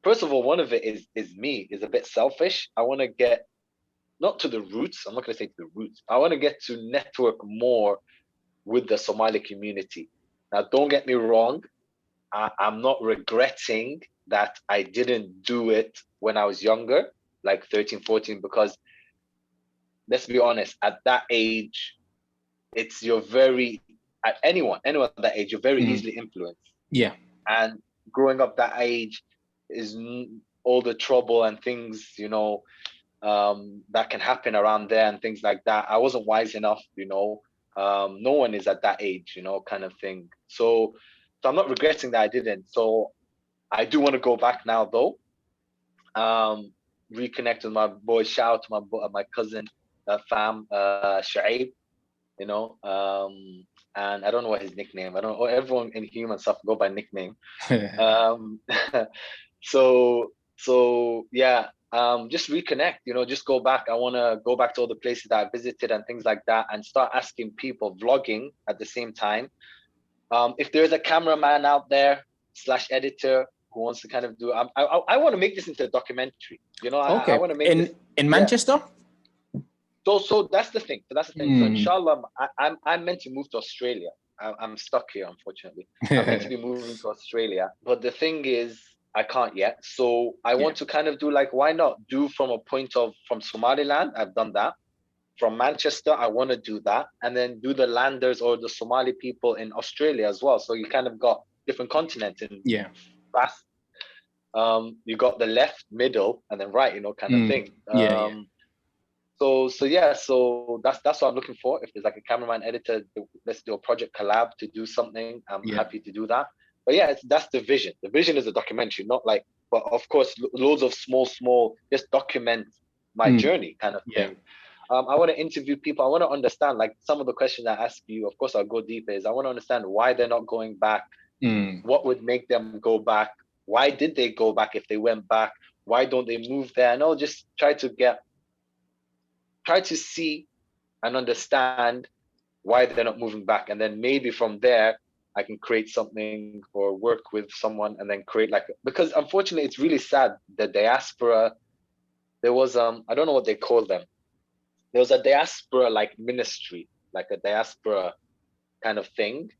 First of all, one of it is a bit selfish. I want to get not to the roots. I'm not going to say to the roots. I want to get to network more with the Somali community. Now, don't get me wrong. I'm not regretting that I didn't do it when I was younger, like 13, 14, because let's be honest, at that age, anyone at that age, you're very easily influenced. Yeah. And growing up that age is all the trouble and things, that can happen around there and things like that. I wasn't wise enough, no one is at that age, kind of thing. So I'm not regretting that I didn't. So I do want to go back now, though. Reconnect with my boys. Shout out to my cousin, Shaib, and I don't know what his nickname. I don't know. Everyone in human stuff go by nickname. So yeah, just reconnect, just go back. I want to go back to all the places that I visited and things like that, and start asking people, vlogging at the same time. If there's a cameraman out there / editor who wants to kind of do, I want to make this into a documentary. Okay. I want to make this in Manchester. So that's the thing. So inshallah, I'm meant to move to Australia. I'm stuck here, unfortunately. I'm meant to be moving to Australia, but the thing is, I can't yet. So I want to kind of do, like, why not do from Somaliland? I've done that. From Manchester, I want to do that, and then do the landers or the Somali people in Australia as well. So you kind of got different continents in fast. You got the left, middle, and then right, kind of thing. So that's what I'm looking for. If there's like a cameraman, editor, let's do a project collab to do something. I'm happy to do that. But yeah, that's the vision. The vision is a documentary, not like, but of course, loads of small, just document my journey kind of thing. I want to interview people. I want to understand, like, some of the questions I ask you, of course, I'll go deeper, is I want to understand why they're not going back. What would make them go back? Why did they go back if they went back? Why don't they move there? And I'll just try to see and understand why they're not moving back. And then maybe from there, I can create something or work with someone and then create, like, because unfortunately, it's really sad, the diaspora, there was, I don't know what they call them. There was a diaspora, like, ministry, like a diaspora kind of thing.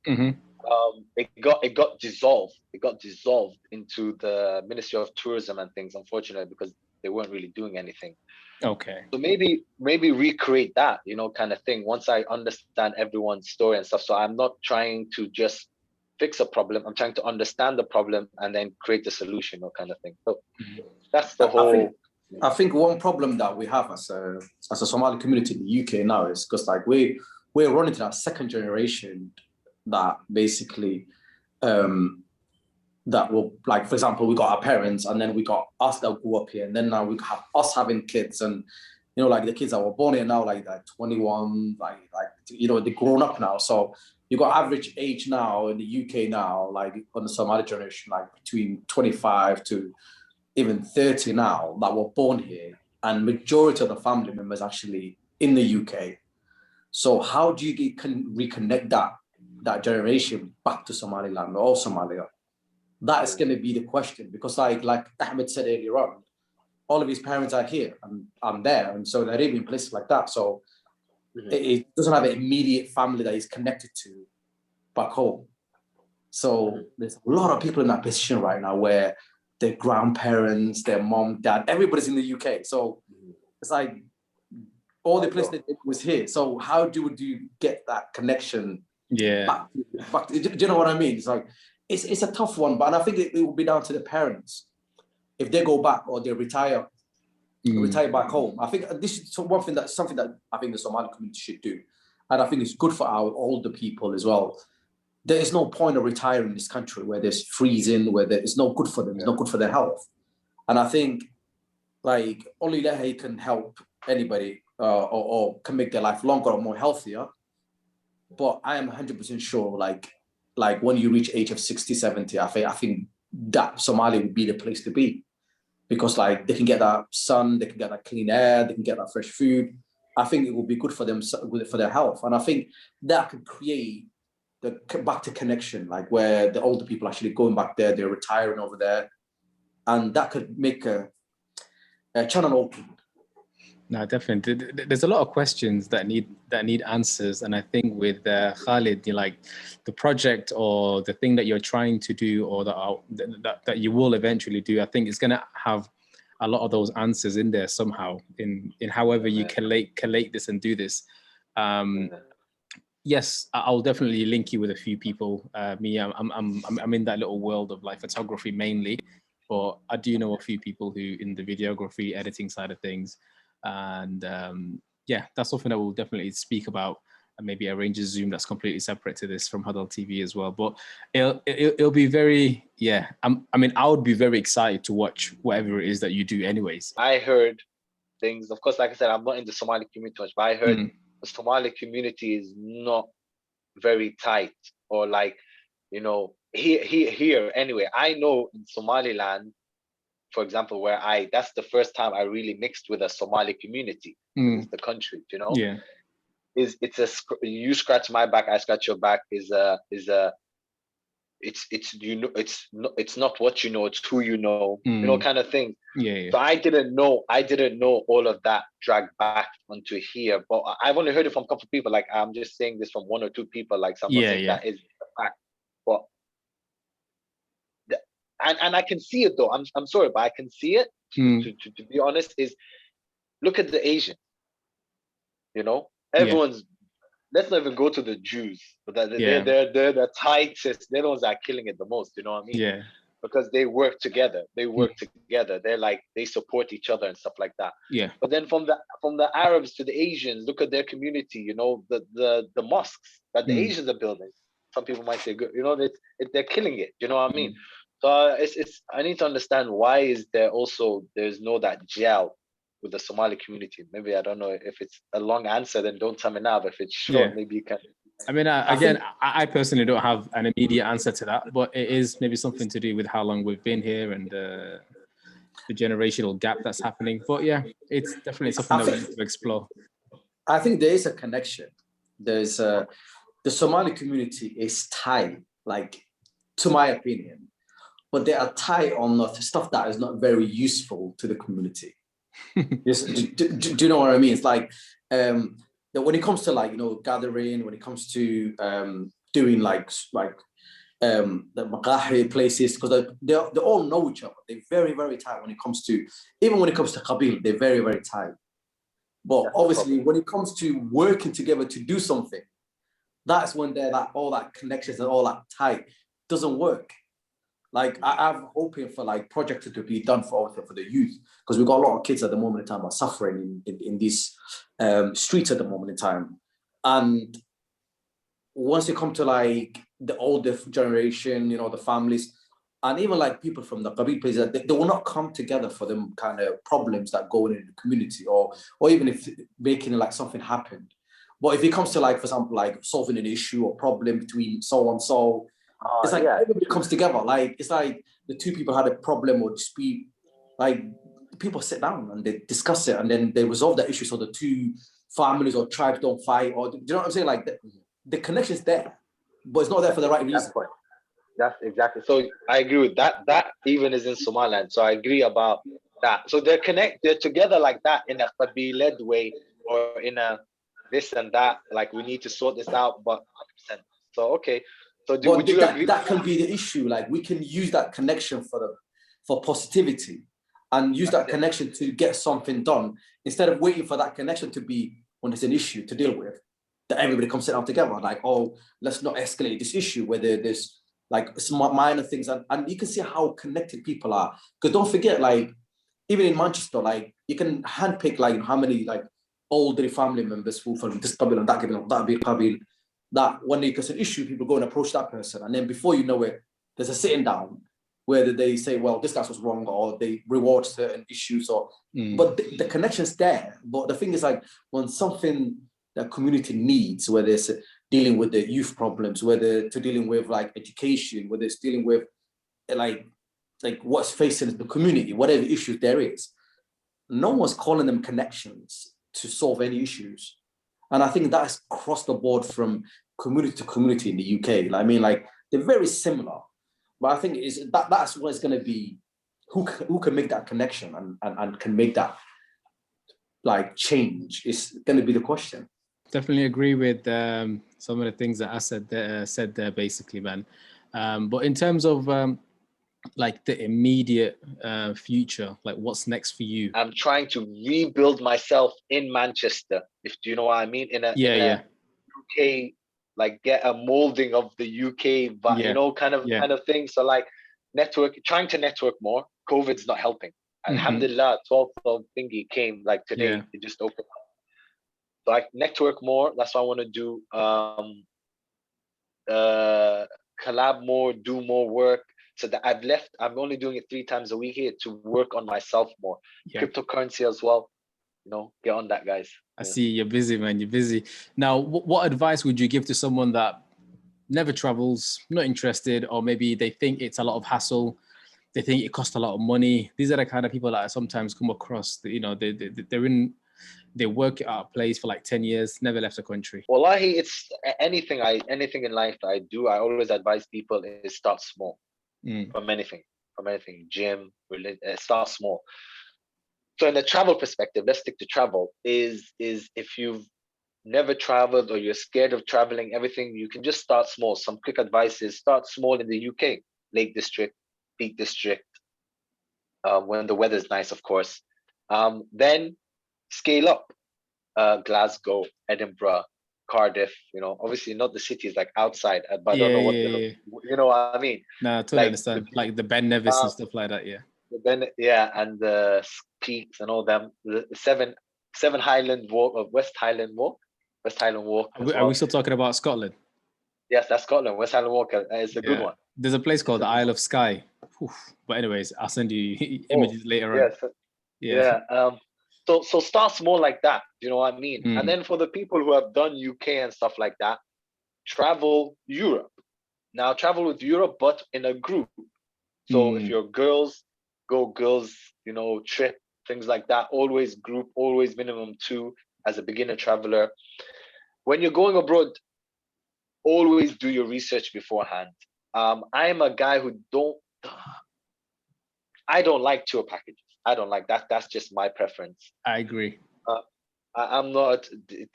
It got dissolved. It got dissolved into the Ministry of Tourism and things, unfortunately, because they weren't really doing anything. Okay. So maybe recreate that, kind of thing, once I understand everyone's story and stuff. So I'm not trying to just fix a problem. I'm trying to understand the problem and then create the solution, kind of thing. So that's the whole. I think one problem that we have as a Somali community in the UK now is because, like, we're running to that second generation that basically that will, like, for example, we got our parents, and then we got us that grew up here, and then now we have us having kids, and like the kids that were born here now, like 21, like they're grown up now. So you got average age now in the UK now, like on the Somali generation, like between 25 to even 30 now, that were born here, and majority of the family members actually in the UK. So how do you reconnect that generation back to Somaliland or Somalia? That is going to be the question, because like Ahmed said earlier on, all of his parents are here and I'm there, and so they're even in places like that. So it doesn't have an immediate family that he's connected to back home. So there's a lot of people in that position right now where their grandparents, their mom, dad, everybody's in the UK. So it's like all the places that was here. So how do you get that connection? Back to, do you know what I mean? It's like it's a tough one, but I think it will be down to the parents if they go back or they retire back home. I think this is something that I think the Somali community should do, and I think it's good for our older people as well. There is no point of retiring in this country where there's freezing, where it's not good for them, it's not good for their health. And I think, like, only Lehi can help anybody or can make their life longer or more healthier. But I am 100% sure, like when you reach age of 60, 70, I think that Somalia would be the place to be, because, like, they can get that sun, they can get that clean air, they can get that fresh food. I think it will be good for them, for their health. And I think that could create the back to connection, like where the older people actually going back there, they're retiring over there, and that could make a channel open. No, definitely. There's a lot of questions that need answers, and I think with Khalid, like the project or the thing that you're trying to do, or that you will eventually do, I think it's going to have a lot of those answers in there somehow. In however you collate this and do this. Yes, I'll definitely link you with a few people. I'm in that little world of like photography mainly, but I do know a few people who in the videography editing side of things. And yeah, that's something that we'll definitely speak about, and maybe arrange a Zoom that's completely separate to this from HadalTV as well. But it'll be very, yeah. I mean, I would be very excited to watch whatever it is that you do anyways. I heard things, of course, like I said, I'm not in the Somali community much, but I heard the Somali community is not very tight, or like, here anyway. I know in Somaliland, for example, where that's the first time I really mixed with a Somali community. It's the country, you know. Yeah. You scratch my back, I scratch your back. It's not what you know, it's who you know, you know, kind of thing. Yeah. So I didn't know all of that dragged back onto here, but I've only heard it from a couple of people. Like, I'm just saying this from one or two people. Like, some saying that is a fact, but and I can see it though. I'm sorry, but I can see it. To be honest, is look at the Asians. You know, everyone's. Let's not even go to the Jews, but they're the tightest. They're the ones that are killing it the most. You know what I mean? Yeah. Because they work together. Together. They're like, they support each other and stuff like that. Yeah. But then from the Arabs to the Asians, look at their community. You know, the mosques that the Asians are building. Some people might say, good. You know, they're killing it. You know what I mean? So it's I need to understand, why is there's no that gel with the Somali community. Maybe, I don't know if it's a long answer, then don't tell me now. But if it's short, maybe you can. I mean, I personally don't have an immediate answer to that, but it is maybe something to do with how long we've been here and the generational gap that's happening. But yeah, it's definitely something that we need to explore. I think there is a connection. There's the Somali community is tied, like, to my opinion, but they are tied on stuff that is not very useful to the community. Do you know what I mean? It's like that when it comes to, like, you know, gathering, when it comes to doing like the maqahi places, because they all know each other. They're very, very tight when it comes to, even when it comes to qabil, they're very, very tight. But obviously, when it comes to working together to do something, that's when they're like, all that connections and all that tight doesn't work. Like, I'm hoping for, like, projects to be done for the youth, because we've got a lot of kids at the moment in time are suffering in these streets at the moment in time. And once you come to, like, the older generation, you know, the families, and even, like, people from the Qabil places, they will not come together for them kind of problems that go in the community, or even if making, like, something happen. But if it comes to, like, for example, like solving an issue or problem between so and so, it's like everybody comes together. Like, it's like the two people had a problem or dispute, like, people sit down and they discuss it, and then they resolve that issue so the two families or tribes don't fight. Or, do you know what I'm saying? Like, the connection's there, but it's not there for the right reason. That's exactly. So I agree with that. That even is in Somaliland. So I agree about that. So they're together like that in a Qabil-led way, or in a this and that. Like, we need to sort this out, but 100%. So okay. So would you agree? That can be the issue. Like, we can use that connection for positivity, and use that connection to get something done, instead of waiting for that connection to be, when there's an issue to deal with, that everybody comes sit down together. Like, oh, let's not escalate this issue, whether there's, like, some minor things, and you can see how connected people are. Because don't forget, like, even in Manchester, like, you can handpick, like, how many, like, older family members who from this Qabil and that Qabil, that when there's an issue, people go and approach that person, and then before you know it, there's a sitting down where they say, well, this guy's was wrong, or they reward certain issues, or but the connection's there. But the thing is, like, when something that community needs, whether it's dealing with the youth problems, whether to dealing with, like, education, whether it's dealing with like what's facing the community, whatever issues there is, no one's calling them connections to solve any issues. And I think that's across the board from community to community in the UK. Like, I mean, like, they're very similar, but I think that's what it's going to be. Who can make that connection and can make that, like, change is going to be the question. Definitely agree with some of the things that I said there basically, man. But in terms of like the immediate future, like, what's next for you? I'm trying to rebuild myself in Manchester, if do you know what I mean? In a UK, like, get a molding of the UK, but you know, kind of thing. So, like, trying to network more. COVID's not helping. Alhamdulillah, 12th of thingy came, like, today. It just opened up. So I network more. That's what I want to do. Collab more, do more work. So that I'm only doing it 3 times a week here to work on myself more. Cryptocurrency as well. You know, get on that, guys. I see you're busy, man. You're busy. Now, what advice would you give to someone that never travels, not interested, or maybe they think it's a lot of hassle? they think it costs a lot of money. These are the kind of people that I sometimes come across. You know, they work at a place for like 10 years, never left the country. Wallahi, it's anything in life that I do, I always advise people is start small. From anything, gym, start small. So in the travel perspective, let's stick to travel, is if you've never traveled or you're scared of traveling, everything, you can just start small. Some quick advice is start small in the UK, Lake District, Peak District, when the weather's nice, of course. Then scale up, Glasgow, Edinburgh, Cardiff, you know, obviously not the cities like outside, but I don't know what you know what I mean. No, I totally understand. Like the Ben Nevis and stuff like that, yeah. And the peaks and all them, the seven Highland Walk of West Highland Walk. Are we still talking about Scotland? Yes, that's Scotland. West Highland Walk is a good one. There's a place called the Isle of Skye. But anyways, I'll send you images later on. Yeah. So start small like that. You know what I mean? And then for the people who have done UK and stuff like that, travel Europe. Now travel with Europe, but in a group. So if you're girls, go girls, you know, trip, things like that. Always group, always minimum 2 as a beginner traveler. When you're going abroad, always do your research beforehand. I am a guy who I don't like tour packages. I don't like that. That's just my preference. I agree. I'm not. It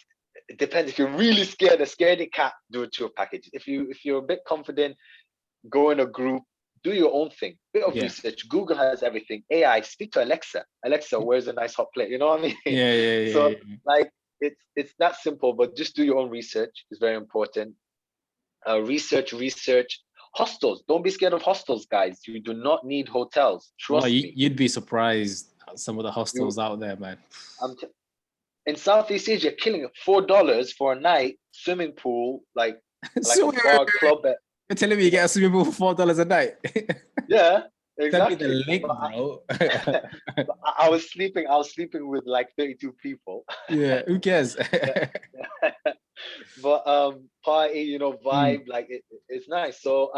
depends. If you're really scared, a scaredy cat, do a tour package. If you're a bit confident, go in a group, do your own thing. Bit of research. Google has everything. AI, speak to Alexa. Alexa, where's a nice hot plate? You know what I mean? Yeah. So like it's that simple, but just do your own research. It's very important. Research. Hostels. Don't be scared of hostels, guys. You do not need hotels. Trust me. You'd be surprised at some of the hostels out there, man. In Southeast Asia, you're killing $4 for a night, swimming pool, like a bar club. You're telling me you get a swimming pool for $4 a night? Yeah, exactly. Send me the link, bro. I was sleeping with like 32 people. Yeah, who cares? But party, you know, vibe, like it's nice. So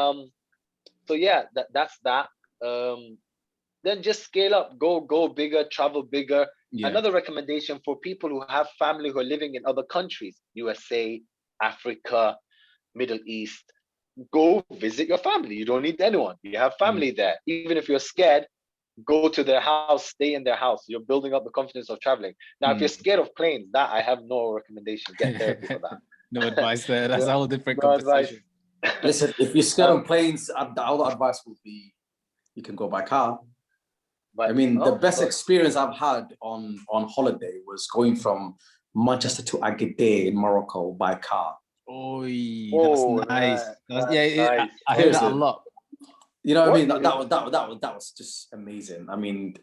yeah, that's that. Then just scale up, go bigger, travel bigger. Another recommendation for people who have family who are living in other countries, USA, Africa, Middle East, go visit your family. You don't need anyone. You have family there. Even if you're scared, go to their house, stay in their house. You're building up the confidence of traveling. Now, if you're scared of planes, that I have no recommendation. Get therapy for that. No advice there. That's a whole different conversation. Listen, if you're scared of planes, the other advice would be you can go by car. I mean, the best experience I've had on holiday was going from Manchester to Agadir in Morocco by car. That's nice. Nice. I hear that a lot. You know what I mean? That was just amazing. I mean,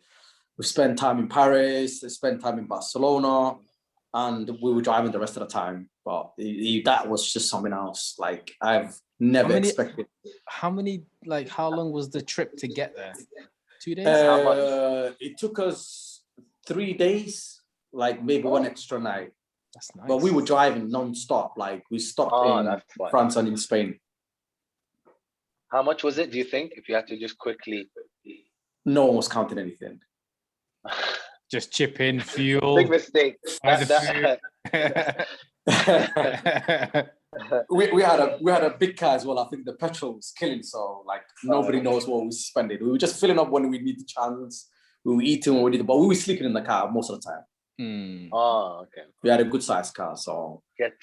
we spent time in Paris, we spent time in Barcelona, and we were driving the rest of the time. But that was just something else. Like I've never expected. How long was the trip to get there? 2 days? How much? It took us 3 days, like maybe one extra night. That's nice. But we were driving non-stop. Like we stopped in France and in Spain. How much was it, do you think, if you had to just quickly? No one was counting anything. Just chip in fuel. Big mistake. we had a big car as well. I think the petrol was killing, so like nobody knows what we were spending. We were just filling up when we need the chance. We were eating when we did, but we were sleeping in the car most of the time. Oh, okay. We had a good sized car, so that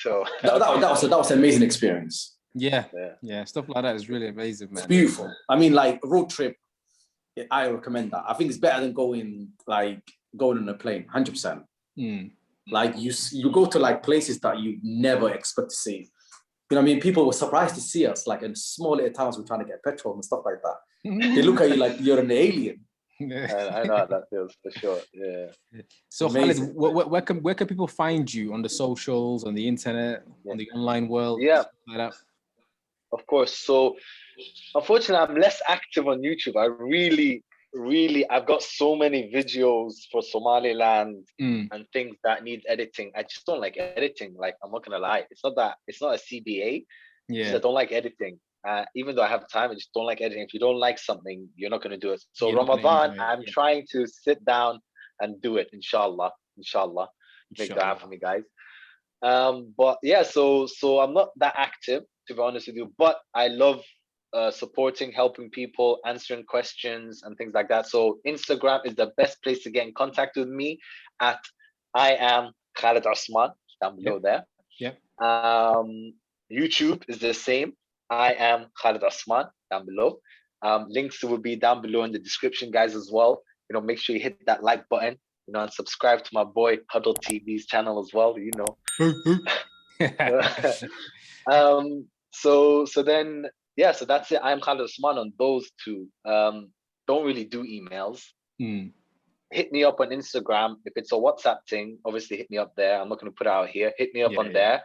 was an amazing experience. Yeah, stuff like that is really amazing, man. It's beautiful. I mean, like a road trip, I recommend that. I think it's better than going on a plane, 100%. Like you go to like places that you never expect to see. You know what I mean? People were surprised to see us, like in small little towns, we're trying to get petrol and stuff like that. They look at you like you're an alien. I know how that feels for sure. Yeah. So Khalid, where can people find you on the socials, on the internet, on the online world? Yeah. Like that? Of course. So unfortunately, I'm less active on YouTube. I've got so many videos for Somaliland and things that need editing. I just don't like editing. Like, I'm not gonna lie. It's not a CBA. Yeah. I don't like editing. Even though I have time, I just don't like editing. If you don't like something, you're not going to do it. So You're not gonna Ramadan, enjoy it, I'm yeah. trying to sit down and do it, inshallah. Inshallah. Make dua Inshallah. for me, guys. But yeah, so I'm not that active, to be honest with you, but I love supporting, helping people, answering questions and things like that. So Instagram is the best place to get in contact with me at I am Khalid Osman, down below there. Yep. YouTube is the same. I am Khalid Osman, down below. Links will be down below in the description, guys, as well. You know, make sure you hit that like button, you know, and subscribe to my boy HadalTV's channel as well, you know. So then, yeah, so that's it. I'm Khalid Osman on those two. Don't really do emails. Hit me up on Instagram. If it's a WhatsApp thing, obviously hit me up there. I'm not going to put it out here. Hit me up on there,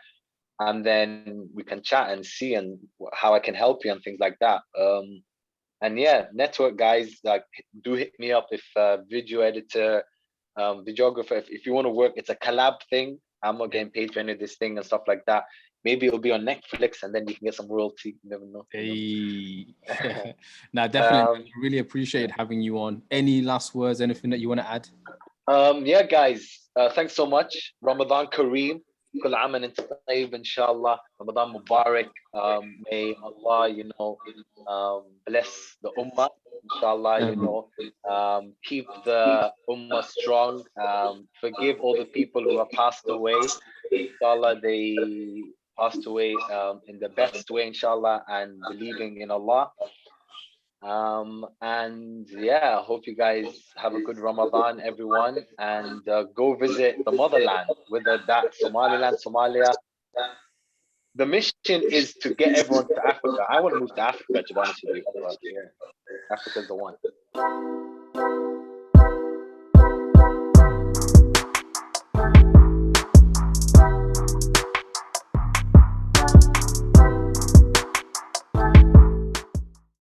and then we can chat and see and how I can help you and things like that. And yeah, network guys, like, do hit me up if video editor, videographer, if you want to work, it's a collab thing. I'm not getting paid for any of this thing and stuff like that. Maybe it'll be on Netflix and then you can get some royalty. You never know. Hey. Now, definitely, really appreciate having you on. Any last words, anything that you want to add? Yeah, guys, thanks so much. Ramadan Kareem. كل عام وانتم طيب إن شاء الله. Ramadan Mubarak. May Allah, you know, bless the Ummah. Inshallah, you know, keep the Ummah strong. Forgive all the people who have passed away. Inshallah, they passed away in the best way, inshallah, and believing in Allah. And yeah, I hope you guys have a good Ramadan, everyone, and go visit the motherland, whether that's Somaliland, Somalia. The mission is to get everyone to Africa. I want to move to Africa, to be honest with you. But, yeah, Africa's the one.